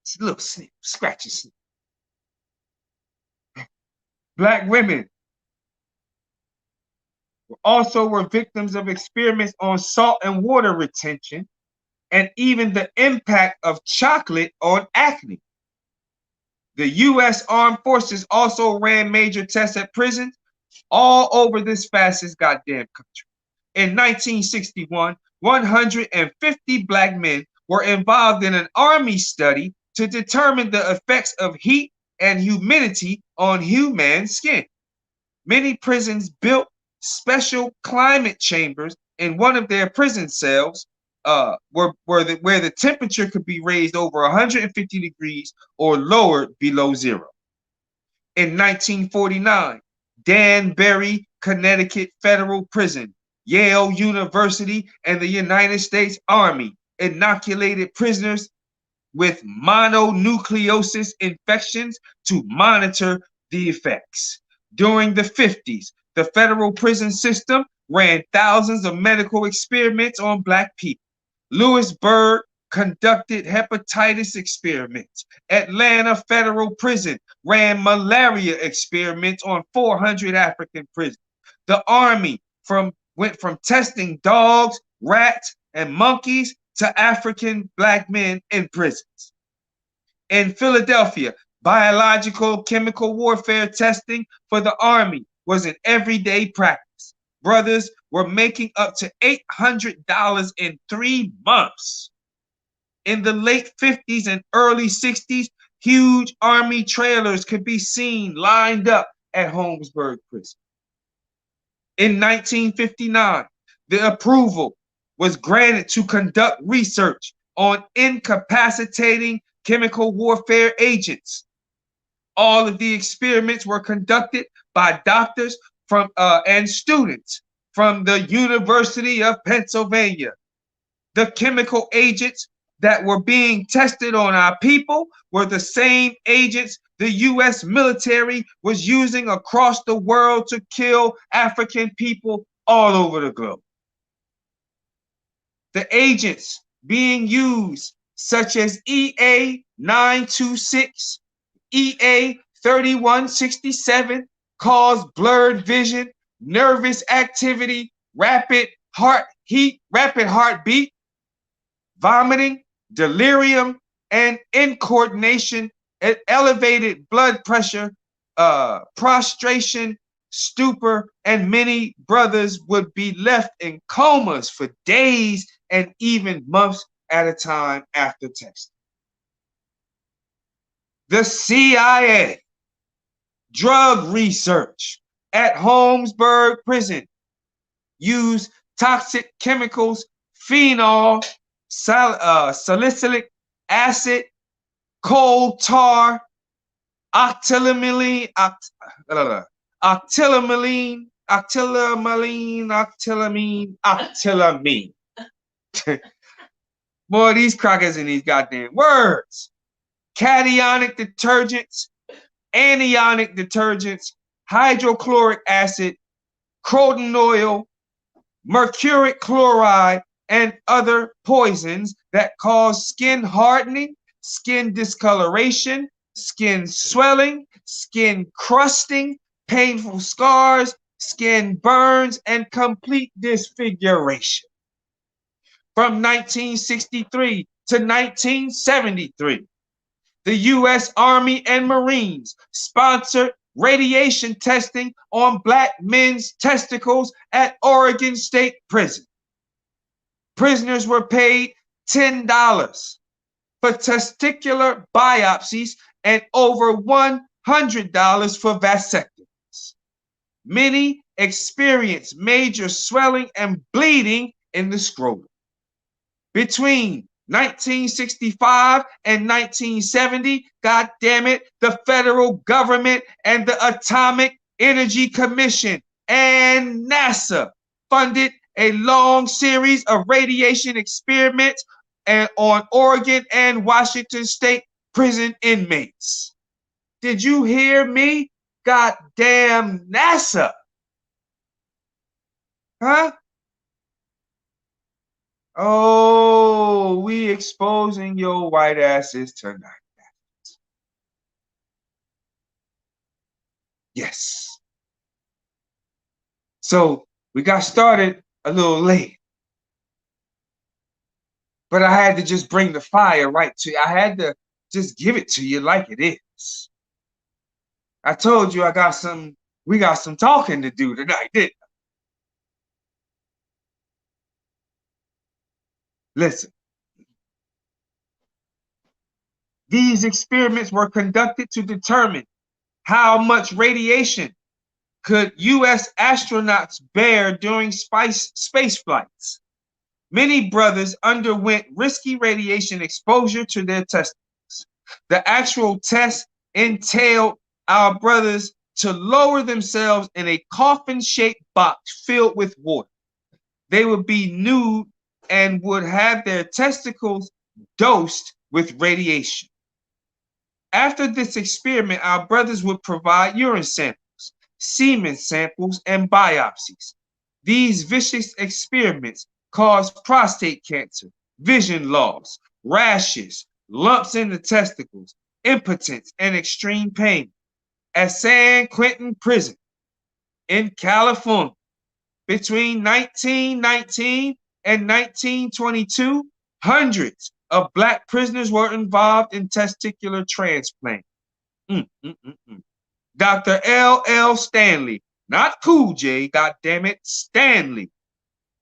It's a little sniff, scratch and sniff. Black women also were victims of experiments on salt and water retention and even the impact of chocolate on acne. The U.S. Armed Forces also ran major tests at prisons all over this fascist goddamn country. In 1961, 150 black men were involved in an army study to determine the effects of heat and humidity on human skin. Many prisons built special climate chambers in one of their prison cells where the temperature could be raised over 150 degrees or lowered below zero. In 1949, Danbury, Connecticut Federal Prison, Yale University, and the United States Army inoculated prisoners with mononucleosis infections to monitor the effects. During the 50s, the federal prison system ran thousands of medical experiments on black people. Lewisburg conducted hepatitis experiments. Atlanta Federal Prison ran malaria experiments on 400 African prisoners. The Army went from testing dogs, rats, and monkeys to African black men in prisons. In Philadelphia, biological chemical warfare testing for the Army was an everyday practice. Brothers were making up to $800 in 3 months. In the late 50s and early 60s, huge Army trailers could be seen lined up at Holmesburg Prison. In 1959, the approval was granted to conduct research on incapacitating chemical warfare agents. All of the experiments were conducted by doctors and students from the University of Pennsylvania. The chemical agents that were being tested on our people were the same agents the U.S. military was using across the world to kill African people all over the globe. The agents being used, such as EA 926, EA 3167, cause blurred vision, nervous activity, rapid heartbeat, vomiting, delirium, and incoordination, elevated blood pressure, prostration, stupor, and many brothers would be left in comas for days and even months at a time after testing. The CIA drug research at Holmesburg Prison used toxic chemicals, phenol, salicylic acid, coal tar, octylamine, octylamine. Boy, these crackers in these goddamn words. Cationic detergents, anionic detergents, hydrochloric acid, croton oil, mercuric chloride, and other poisons that cause skin hardening, skin discoloration, skin swelling, skin crusting, painful scars, skin burns, and complete disfiguration. From 1963 to 1973, the U.S. Army and Marines sponsored radiation testing on black men's testicles at Oregon State Prison. Prisoners were paid $10 for testicular biopsies and over $100 for vasectomies. Many experienced major swelling and bleeding in the scrotum. Between 1965 and 1970, God damn it, the federal government and the Atomic Energy Commission and NASA funded a long series of radiation experiments on Oregon and Washington State prison inmates. Did you hear me? Goddamn NASA. Huh? Oh, we exposing your white asses tonight. Yes. So we got started a little late. But I had to just bring the fire right to you. I had to just give it to you like it is. I told you we got some talking to do tonight, didn't I? Listen. These experiments were conducted to determine how much radiation could U.S. astronauts bear during space flights. Many brothers underwent risky radiation exposure to their testicles. The actual test entailed our brothers to lower themselves in a coffin-shaped box filled with water. They would be nude and would have their testicles dosed with radiation. After this experiment, our brothers would provide urine samples, semen samples, and biopsies. These vicious experiments caused prostate cancer, vision loss, rashes, lumps in the testicles, impotence, and extreme pain. At San Quentin Prison in California, between 1919 and 1922, hundreds of black prisoners were involved in testicular transplant. Dr. L.L. Stanley, not Cool J, goddammit, Stanley,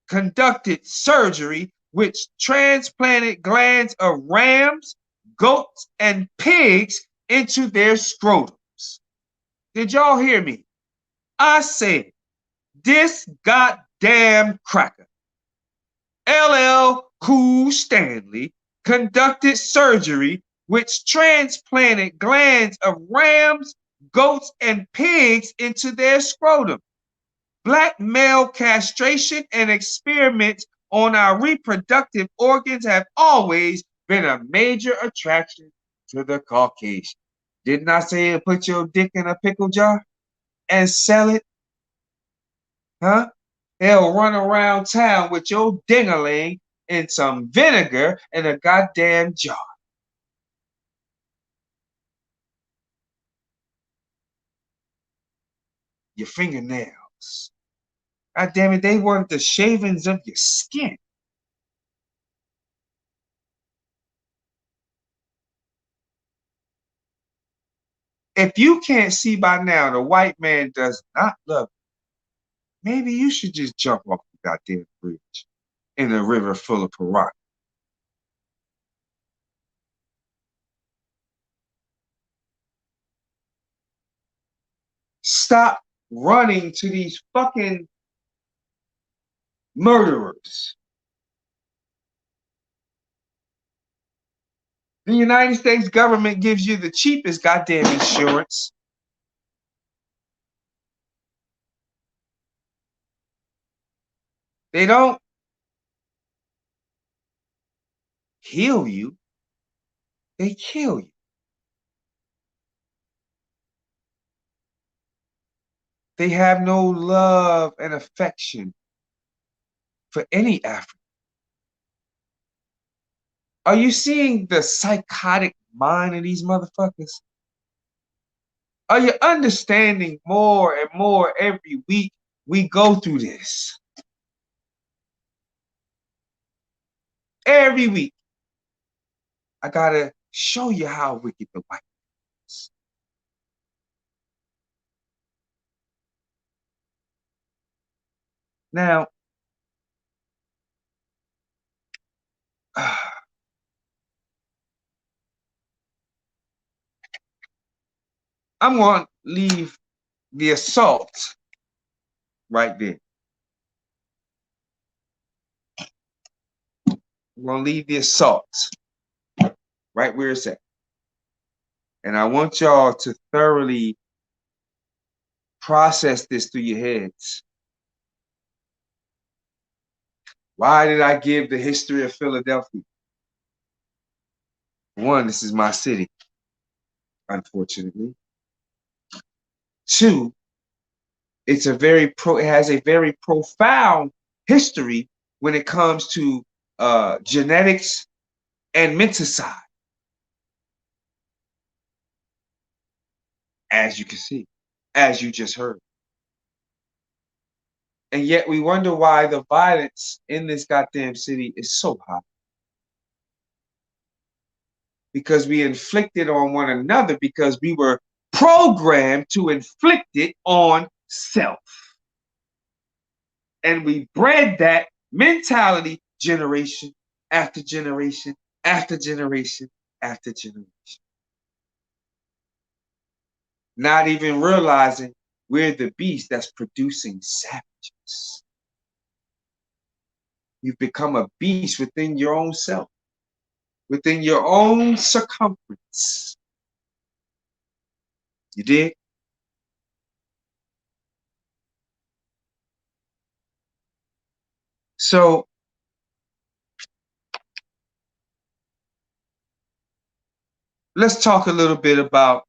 conducted surgery which transplanted glands of rams, goats, and pigs into their scrotums. Did y'all hear me? I said, this goddamn cracker, L.L. Cool Stanley, conducted surgery which transplanted glands of rams, goats, and pigs into their scrotum. Black male castration and experiments on our reproductive organs have always been a major attraction to the Caucasian. Didn't I say put your dick in a pickle jar and sell it? Huh? They'll run around town with your ding-a-ling in some vinegar in a goddamn jar. Your fingernails. God damn it, they want the shavings of your skin. If you can't see by now the white man does not love you, maybe you should just jump off the goddamn bridge in a river full of piranha. Stop running to these fucking murderers. The United States government gives you the cheapest goddamn insurance. They don't heal you, they kill you. They have no love and affection for any African. Are you seeing the psychotic mind of these motherfuckers? Are you understanding more and more every week we go through this? Every week, I gotta show you how wicked the white is. Now, I'm going to leave the assault right there. I'm going to leave the assault right where it's at. And I want y'all to thoroughly process this through your heads. Why did I give the history of Philadelphia? One, this is my city, unfortunately. Two, it has a very profound history when it comes to genetics and menticide, as you can see, as you just heard. And yet we wonder why the violence in this goddamn city is so high. Because we inflicted on one another because we were programmed to inflict it on self. And we bred that mentality generation after generation after generation after generation. Not even realizing we're the beast that's producing savages. You've become a beast within your own self, within your own circumference. You did? So let's talk a little bit about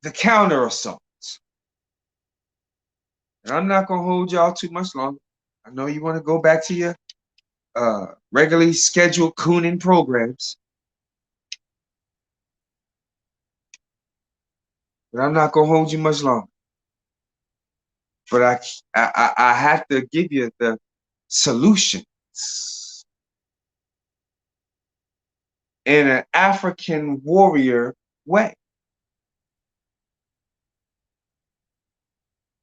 the counter assaults. And I'm not going to hold y'all too much longer. I know you want to go back to your regularly scheduled cooning programs. But I'm not going to hold you much longer. But I have to give you the solutions in an African warrior way.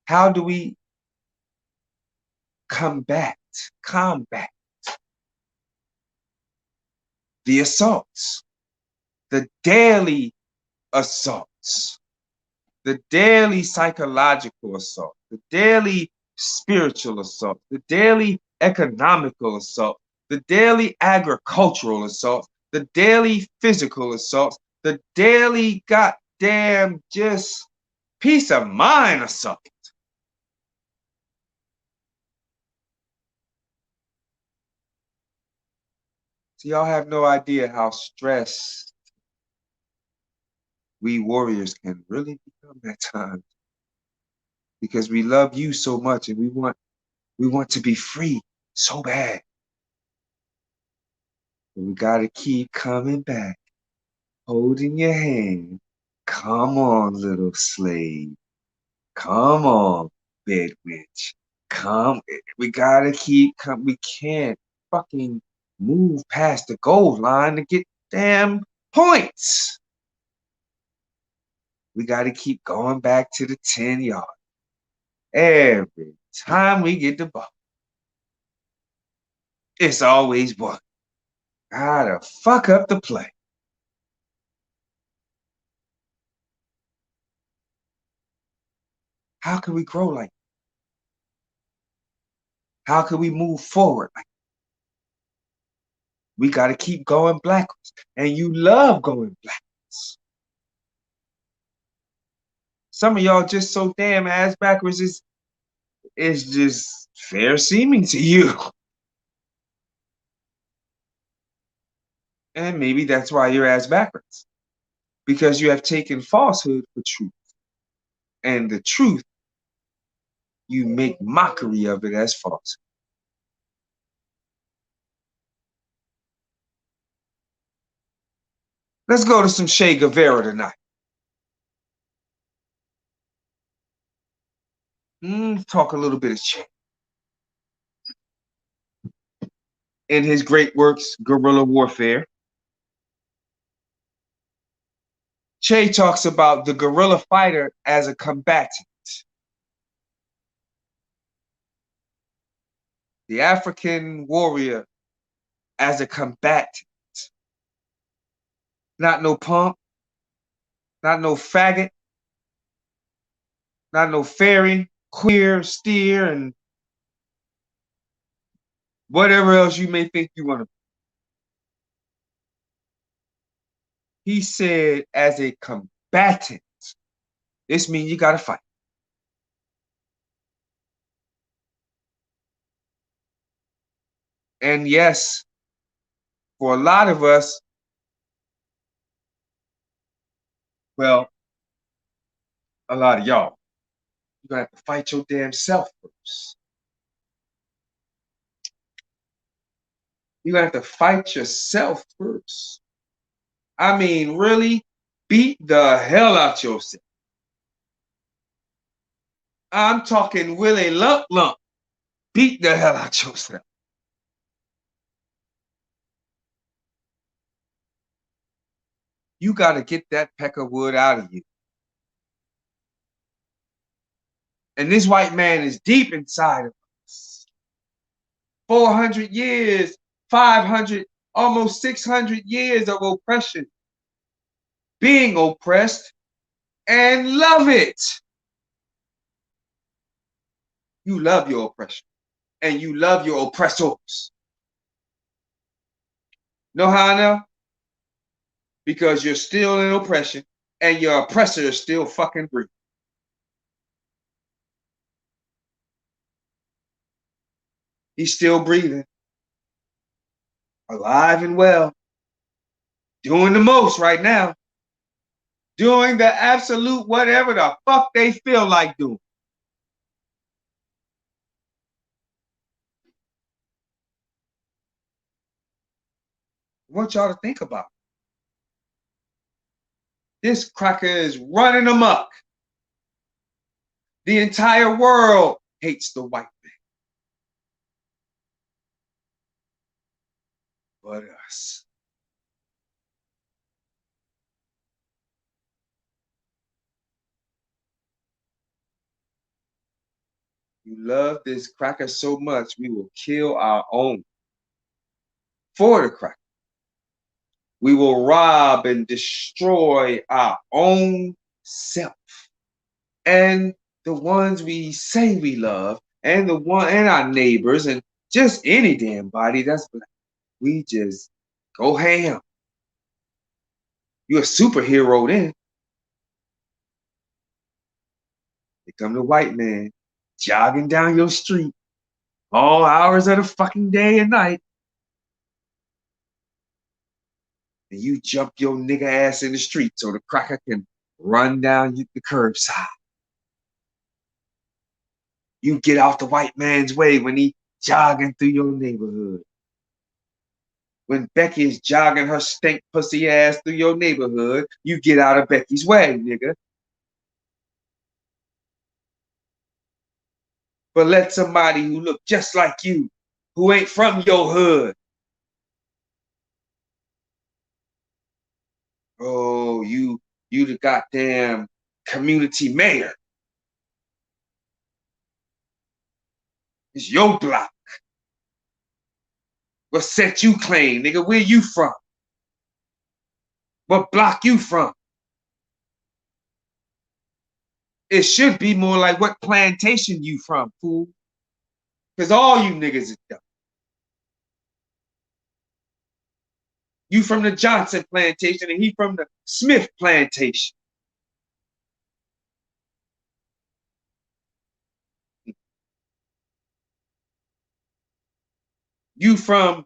How do we combat the assaults, the daily assaults, the daily psychological assault, the daily spiritual assault, the daily economical assault, the daily agricultural assault, the daily physical assaults, the daily goddamn just peace of mind assault? So y'all have no idea how stressed we warriors can really become at times, because we love you so much and we want to be free so bad. But we gotta keep coming back, holding your hand. Come on, little slave. Come on, bed witch. Come. We gotta keep coming. We can't fucking move past the goal line to get damn points. We got to keep going back to the 10-yard. Every time we get the ball, it's always one. Gotta fuck up the play. How can we grow like that? How can we move forward like that? We got to keep going backwards. And you love going backwards. Some of y'all just so damn ass backwards is is just fair seeming to you. And maybe that's why your ass backwards. Because you have taken falsehood for truth. And the truth, you make mockery of it as false. Let's go to some Che Guevara tonight. Talk a little bit of Che. In his great works, Guerrilla Warfare, Che talks about the guerrilla fighter as a combatant. The African warrior as a combatant. Not no punk, not no faggot, not no fairy, queer, steer, and whatever else you may think you want to be. He said as a combatant. This means you gotta fight. And yes, for a lot of us, well, a lot of y'all, you're gonna have to fight your damn self first. You're gonna have to fight yourself first. I mean, really beat the hell out yourself. I'm talking Willie lump. Beat the hell out yourself. You got to get that peck of wood out of you. And this white man is deep inside of us. 400 years, 500, almost 600 years of oppression. Being oppressed and love it. You love your oppression and you love your oppressors. Know how I know? Because you're still in oppression and your oppressor is still fucking breathing. He's still breathing, alive and well, doing the most right now, doing the absolute whatever the fuck they feel like doing. I want y'all to think about it. This cracker is running amok. The entire world hates the white man. But us. You love this cracker so much, we will kill our own for the cracker. We will rob and destroy our own self. And the ones we say we love, and our neighbors, and just any damn body that's black. We just go ham. You're a superhero then. Here come the white man jogging down your street all hours of the fucking day and night. And you jump your nigga ass in the street so the cracker can run down the curbside. You get out the white man's way when he jogging through your neighborhood. When Becky is jogging her stink pussy ass through your neighborhood, you get out of Becky's way, nigga. But let somebody who look just like you, who ain't from your hood. Oh, you the goddamn community mayor. It's your block. What set you claim, nigga? Where you from? What block you from? It should be more like what plantation you from, fool. Because all you niggas is dumb. You from the Johnson plantation and he from the Smith plantation. You from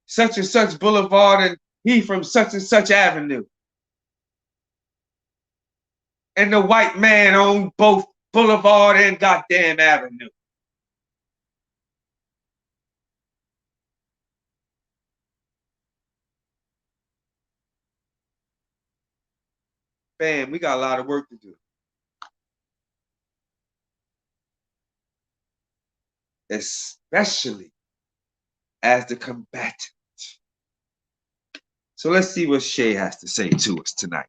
such and such boulevard and he from such and such avenue. And the white man owned both boulevard and goddamn avenue. Bam, we got a lot of work to do. Especially as the combatant. So let's see what Shay has to say to us tonight.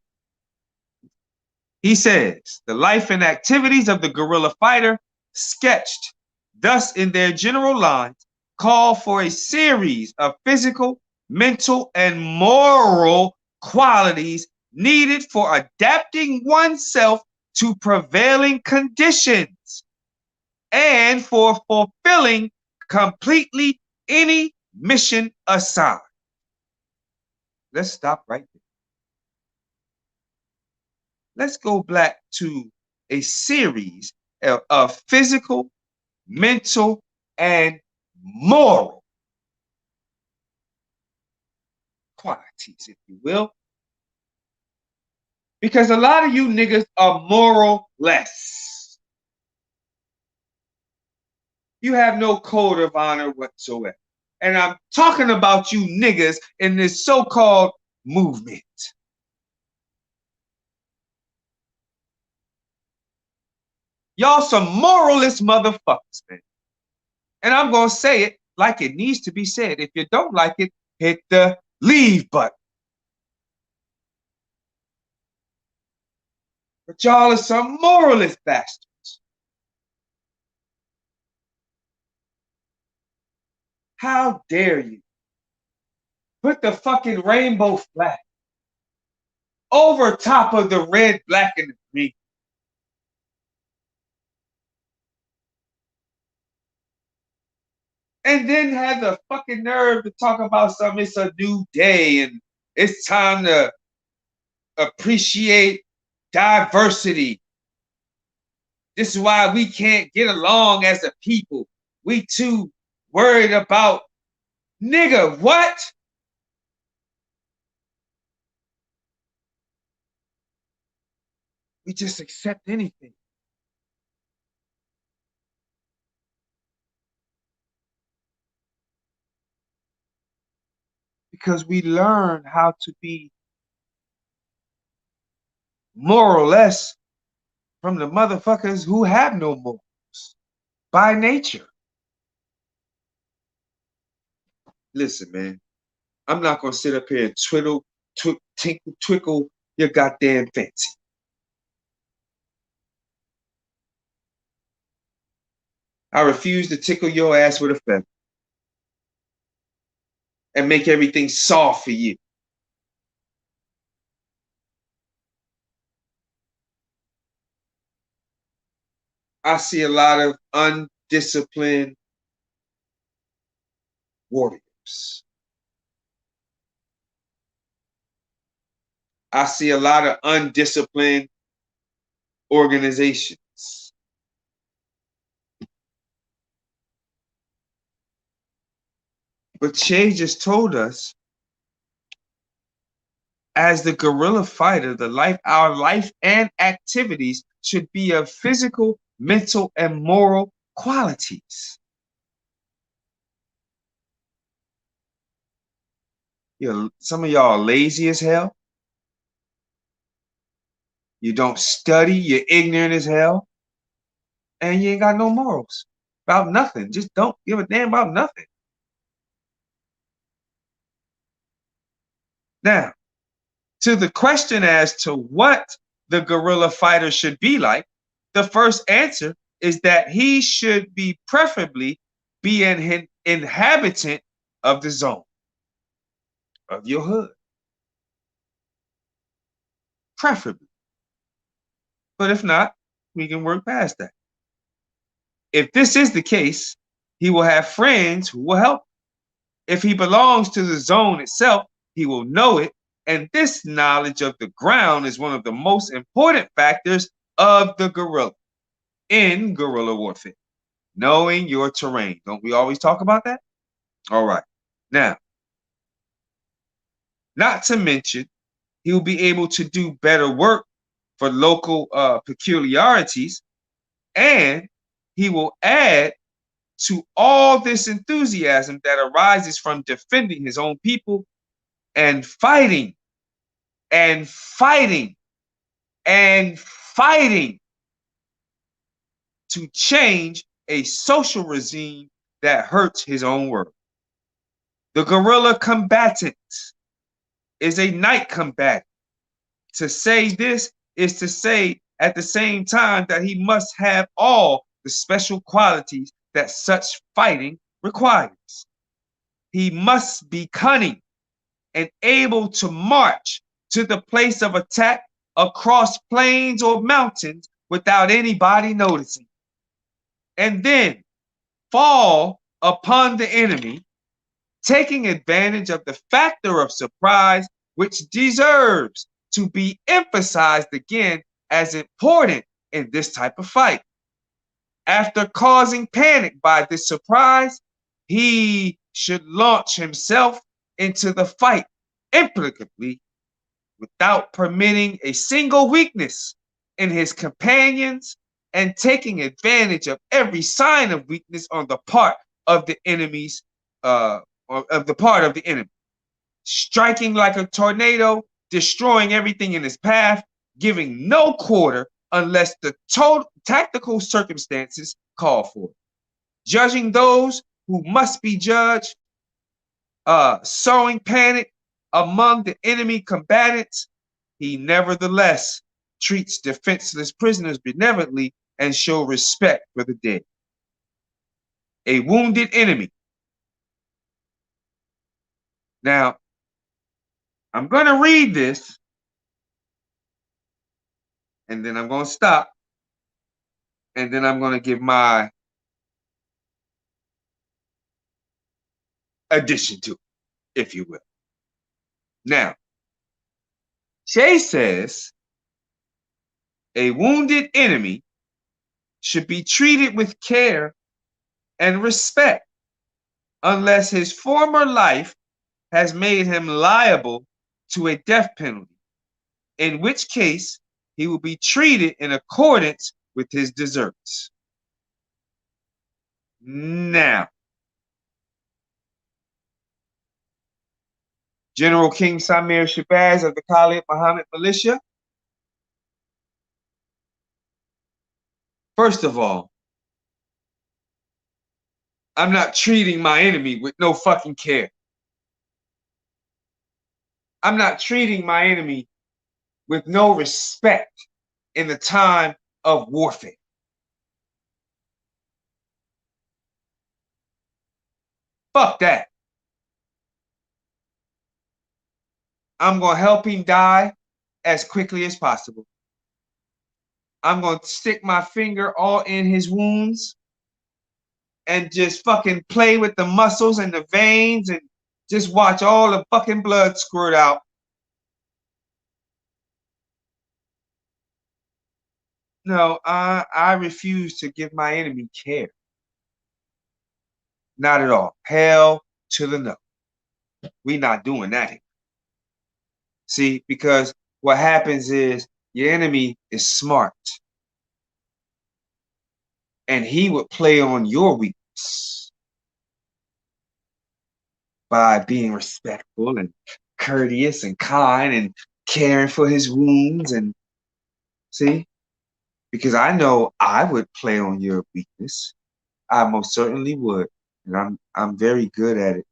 He says, the life and activities of the guerrilla fighter, sketched thus in their general lines, call for a series of physical, mental, and moral qualities needed for adapting oneself to prevailing conditions and for fulfilling completely any mission assigned. Let's stop right there. Let's go back to a series of physical, mental, and moral qualities, if you will. Because a lot of you niggas are moral-less. You have no code of honor whatsoever. And I'm talking about you niggas in this so-called movement. Y'all some moralist motherfuckers, man. And I'm going to say it like it needs to be said. If you don't like it, hit the leave button. But y'all are some moralist bastards. How dare you put the fucking rainbow flag over top of the red, black, and the green? And then have the fucking nerve to talk about something. It's a new day and it's time to appreciate diversity. This is why we can't get along as a people. We too worried about, nigga, what? We just accept anything. Because we learn how to be more or less from the motherfuckers who have no morals by nature. Listen, man, I'm not going to sit up here and twinkle your goddamn fancy. I refuse to tickle your ass with a feather and make everything soft for you. I see a lot of undisciplined warriors. I see a lot of undisciplined organizations. But Che just told us, as the guerrilla fighter, our life and activities should be of physical, mental, and moral qualities. Some of y'all are lazy as hell. You don't study, you're ignorant as hell, and you ain't got no morals about nothing. Just don't give a damn about nothing. Now, to the question as to what the guerrilla fighter should be like, the first answer is that he should be preferably be an inhabitant of the zone, of your hood. Preferably. But if not, we can work past that. If this is the case, he will have friends who will help. If he belongs to the zone itself, he will know it. And this knowledge of the ground is one of the most important factors of the guerrilla in guerrilla warfare. Knowing your terrain. Don't we always talk about that? All right. Now, not to mention, he will be able to do better work for local peculiarities, and he will add to all this enthusiasm that arises from defending his own people and fighting and fighting and fighting to change a social regime that hurts his own world. The guerrilla combatant is a night combatant. To say this is to say at the same time that he must have all the special qualities that such fighting requires. He must be cunning and able to march to the place of attack across plains or mountains without anybody noticing, and then fall upon the enemy, taking advantage of the factor of surprise, which deserves to be emphasized again as important in this type of fight. After causing panic by this surprise, he should launch himself into the fight implacably without permitting a single weakness in his companions and taking advantage of every sign of weakness on the part of the enemy's enemy, striking like a tornado, destroying everything in his path, giving no quarter unless the total tactical circumstances call for it. Judging those who must be judged, sowing panic among the enemy combatants, he nevertheless treats defenseless prisoners benevolently and shows respect for the dead. A wounded enemy. Now, I'm going to read this, and then I'm going to stop, and then I'm going to give my addition to it, if you will. Now, Shay says a wounded enemy should be treated with care and respect unless his former life has made him liable to a death penalty, in which case he will be treated in accordance with his deserts. Now, General King Samir Shabazz of the Khalid Muhammad militia. First of all, I'm not treating my enemy with no fucking care. I'm not treating my enemy with no respect in the time of warfare. Fuck that. I'm going to help him die as quickly as possible. I'm going to stick my finger all in his wounds and just fucking play with the muscles and the veins and just watch all the fucking blood squirt out. No, I refuse to give my enemy care. Not at all. Hell to the no. We're not doing that here. See, because what happens is your enemy is smart. And he would play on your weakness by being respectful and courteous and kind and caring for his wounds. And see, because I know I would play on your weakness. I most certainly would. And I'm very good at it.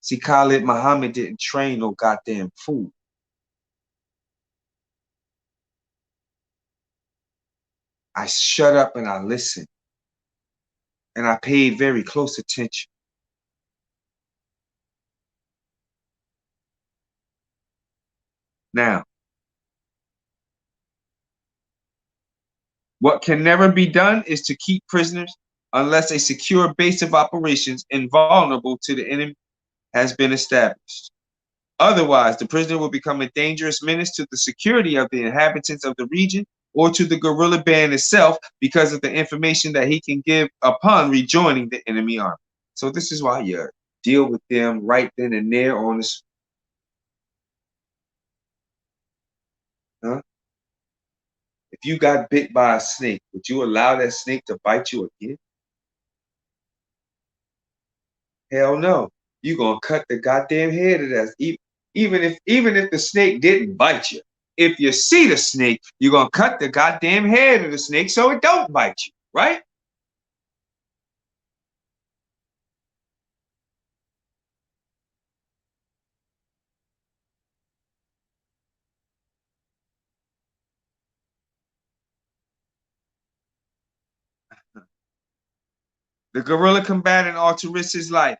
See, Khalid Muhammad didn't train no goddamn fool. I shut up and I listened. And I paid very close attention. Now, what can never be done is to keep prisoners unless a secure base of operations invulnerable to the enemy has been established. Otherwise, the prisoner will become a dangerous menace to the security of the inhabitants of the region or to the guerrilla band itself because of the information that he can give upon rejoining the enemy army. So this is why you deal with them right then and there on this. Huh? If you got bit by a snake, would you allow that snake to bite you again? Hell no. You're gonna cut the goddamn head of that. Even if the snake didn't bite you. If you see the snake, you're gonna cut the goddamn head of the snake so it don't bite you, right? The guerrilla combatant ought to risk his life.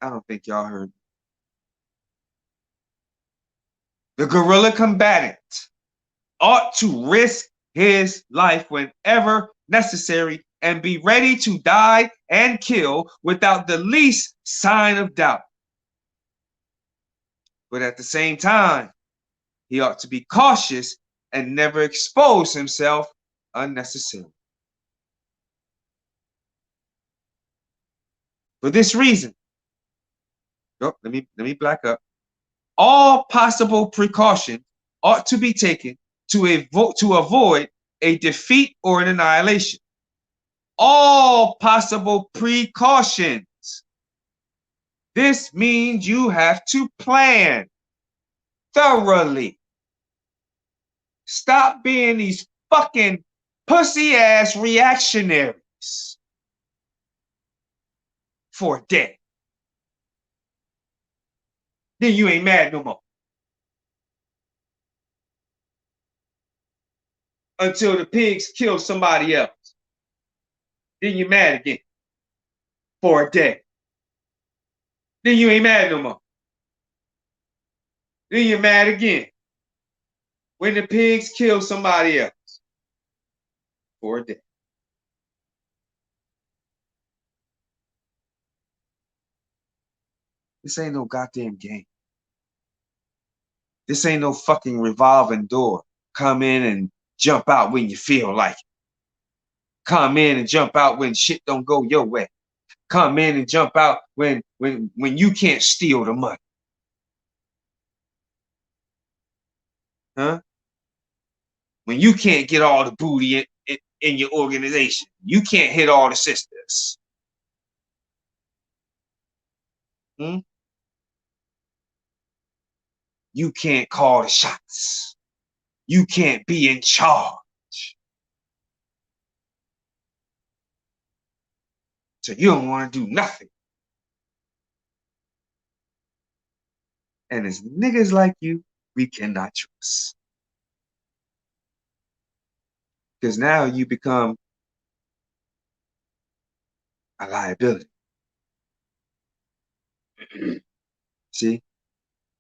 I don't think y'all heard. The guerrilla combatant ought to risk his life whenever necessary and be ready to die and kill without the least sign of doubt. But at the same time, he ought to be cautious and never expose himself unnecessarily. For this reason, let me black up. All possible precautions ought to be taken to avoid a defeat or an annihilation. All possible precautions. This means you have to plan thoroughly. Stop being these fucking pussy ass reactionaries for a day. Then you ain't mad no more. Until the pigs kill somebody else. Then you're mad again for a day. Then you ain't mad no more. Then you're mad again when the pigs kill somebody else for a day. This ain't no goddamn game. This ain't no fucking revolving door. Come in and jump out when you feel like it. Come in and jump out when shit don't go your way. Come in and jump out when you can't steal the money. Huh? When you can't get all the booty in your organization. You can't hit all the sisters. You can't call the shots. You can't be in charge. So you don't want to do nothing. And as niggas like you, we cannot trust. Because now you become a liability. See?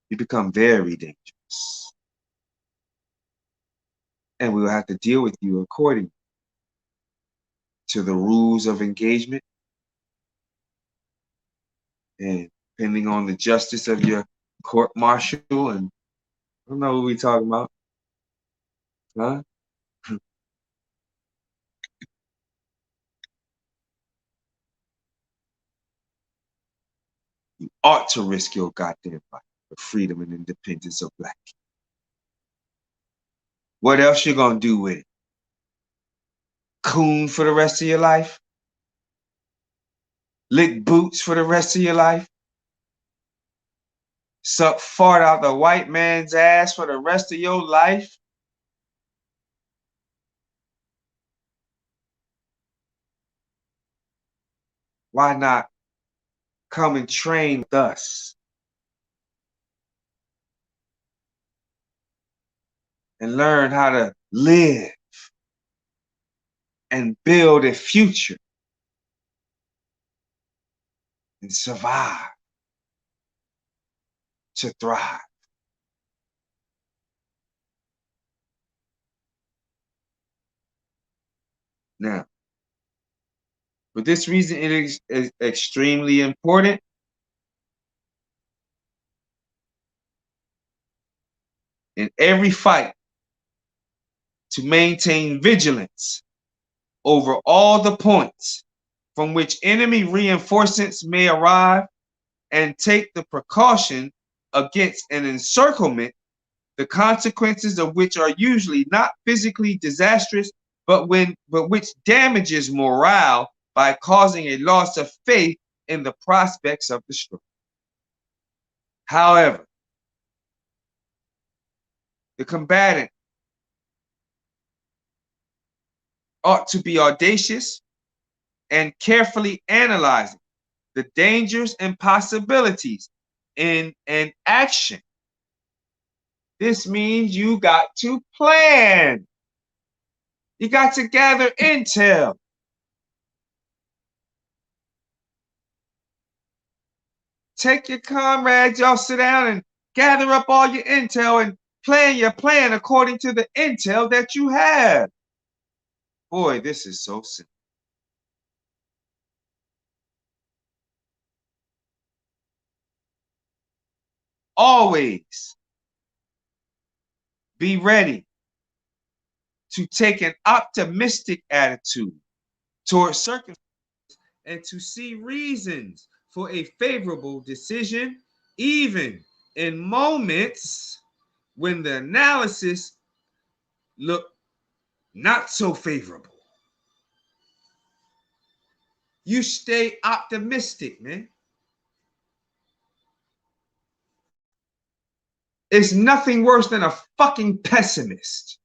You become very dangerous. And we will have to deal with you according to the rules of engagement. And depending on the justice of your court martial, and I don't know what we're talking about. Huh? You ought to risk your goddamn life for freedom and independence of black people. What else you gonna do with it? Coon for the rest of your life? Lick boots for the rest of your life? Suck fart out the white man's ass for the rest of your life? Why not come and train with us and learn how to live and build a future and survive to thrive? Now, for this reason, it is extremely important in every fight to maintain vigilance over all the points from which enemy reinforcements may arrive, and take the precaution against an encirclement, the consequences of which are usually not physically disastrous, but which damages morale by causing a loss of faith in the prospects of the struggle. However, the combatant ought to be audacious and carefully analyzing the dangers and possibilities in an action. This means you got to plan. You got to gather intel. Take your comrades, y'all sit down and gather up all your intel and plan your plan according to the intel that you have. Boy, this is so simple. Always be ready to take an optimistic attitude towards circumstances and to see reasons for a favorable decision, even in moments when the analysis look not so favorable. You stay optimistic, man. It's nothing worse than a fucking pessimist.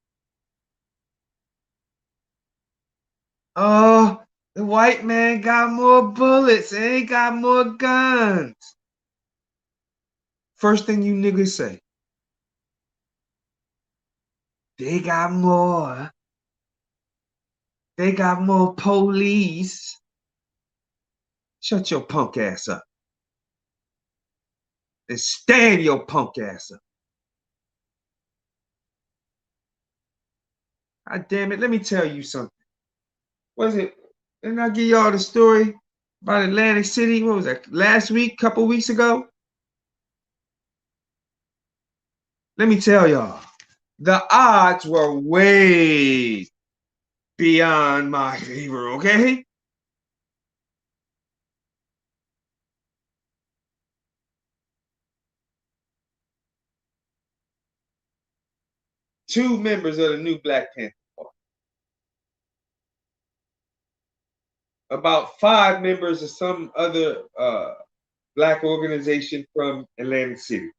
Oh, the white man got more bullets and he got more guns. First thing you niggas say, they got more. They got more police. Shut your punk ass up. And stand your punk ass up. God damn it, let me tell you something. What is it? Didn't I give y'all the story about Atlantic City? What was that? Last week, couple weeks ago? Let me tell y'all. The odds were way beyond my favor, okay? Two members of the new Black Panther Party. About 5 members of some other Black organization from Atlantic City.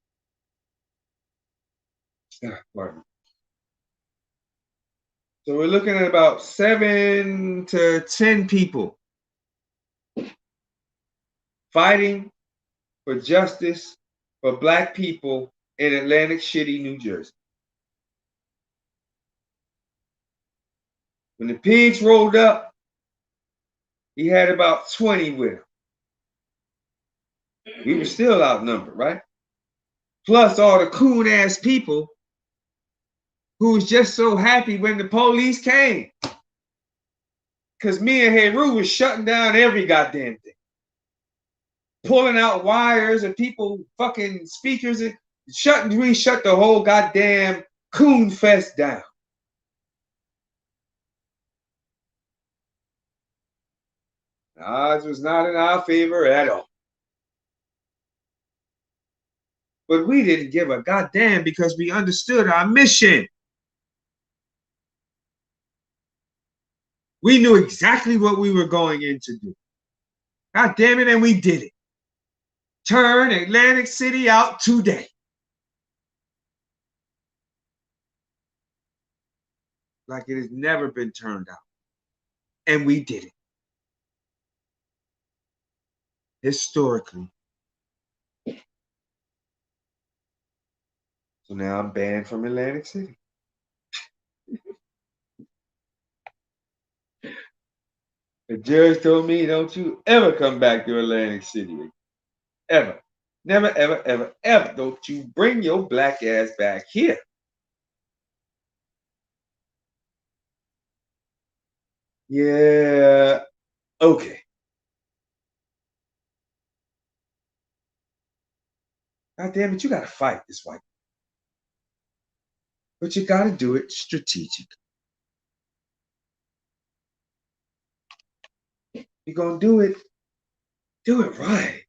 Pardon. So we're looking at about 7 to 10 people fighting for justice for Black people in Atlantic City, New Jersey. When the pigs rolled up, he had about 20 with him. We were still outnumbered, right? Plus all the coon-ass people who was just so happy when the police came. Because me and Heru was shutting down every goddamn thing. Pulling out wires and people fucking speakers. And we shut the whole goddamn coon fest down. The odds was not in our favor at all. But we didn't give a goddamn because we understood our mission. We knew exactly what we were going in to do. God damn it, and we did it. Turn Atlantic City out today. Like it has never been turned out. And we did it. Historically. So now I'm banned from Atlantic City. The judge told me, don't you ever come back to Atlantic City. Ever. Never, ever, ever, ever. Don't you bring your black ass back here. Yeah. Okay. God damn it, you gotta fight this white. but you got to do it strategically. You're going to do it right.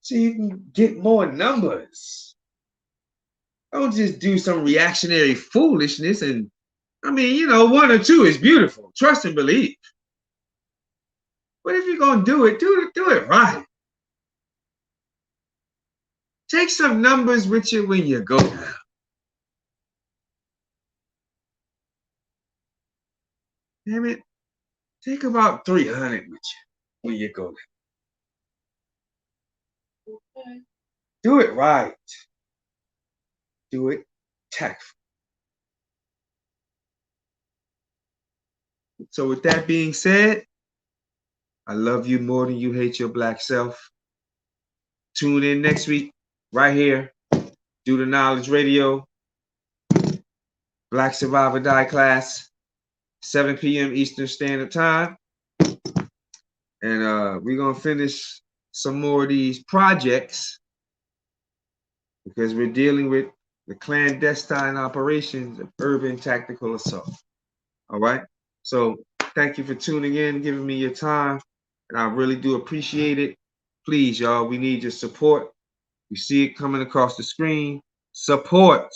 So you can get more numbers. Don't just do some reactionary foolishness. And I mean, you know, 1 or 2 is beautiful. Trust and believe. But if you're going to do it right. Take some numbers with you when you go down. Damn it. Take about 300 with you when you go down. Okay. Do it right. Do it tactfully. So with that being said, I love you more than you hate your black self. Tune in next week, right here. Do the Knowledge Radio. Black Survive or Die class, 7 p.m. Eastern Standard Time. And we're going to finish some more of these projects because we're dealing with the clandestine operations of urban tactical assault. All right? So thank you for tuning in, giving me your time. And I really do appreciate it. Please, y'all, we need your support. You see it coming across the screen. Support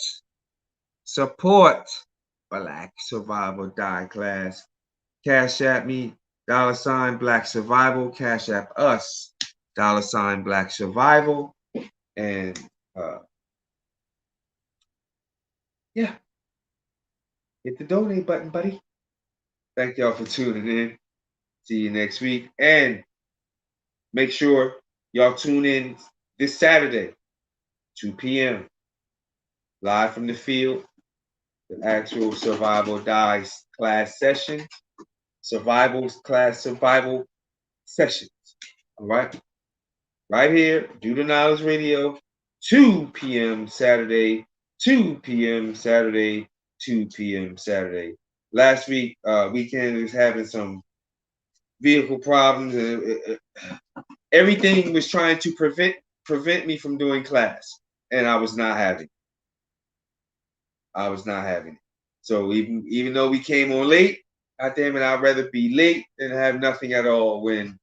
Black Survive or Die class. Cash App me, $ Black Survival. Cash App us, $ Black Survival. And yeah, hit the donate button, buddy. Thank y'all for tuning in. See you next week. And make sure y'all tune in this Saturday, 2 p.m. live from the field. The actual Survival Dies class session. Survival sessions. All right. Right here, Do the Knowledge Radio, 2 p.m. Saturday, 2 p.m. Saturday, 2 p.m. Saturday. Last weekend was having some vehicle problems. Everything was trying to prevent me from doing class, and I was not having it. So even though we came on late, goddamn it, I'd rather be late than have nothing at all when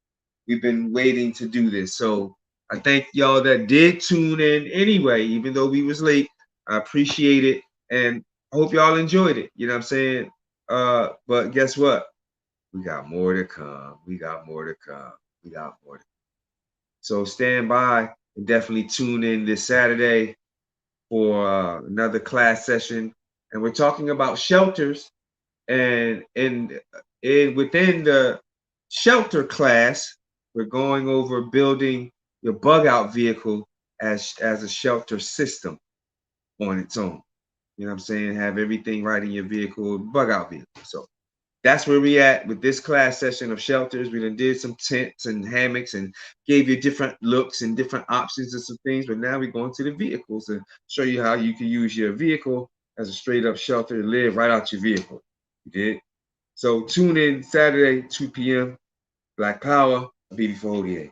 we've been waiting to do this. So I thank y'all that did tune in anyway, even though we was late. I appreciate it, and I hope y'all enjoyed it. You know what I'm saying? But guess what? We got more to come. So stand by and definitely tune in this Saturday for another class session. And we're talking about shelters. And within the shelter class, we're going over building your bug out vehicle as a shelter system on its own. You know what I'm saying? Have everything right in your vehicle, bug out vehicle. So that's where we at with this class session of shelters. We done did some tents and hammocks and gave you different looks and different options and some things. But now we're going to the vehicles and show you how you can use your vehicle as a straight up shelter to live right out your vehicle. You did? So tune in Saturday, 2 p.m. Black Power, BB for ODA.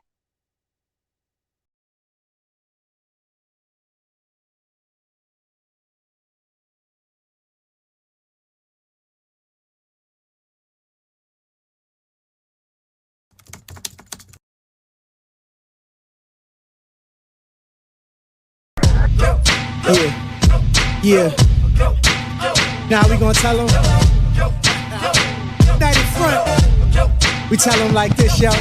Yeah. Now we gonna tell them. That in front. We tell them like this, yo.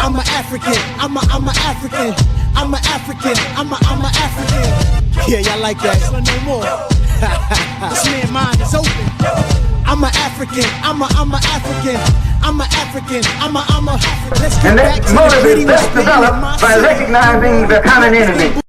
I'm an African. I'm a African. I'm an African. I'm a African. Yeah, y'all like that? No more. This man's mind is open. I'm an African. I'm a African. I'm an African. I'm a. Let's get back to the motive is best developed by recognizing the common enemy.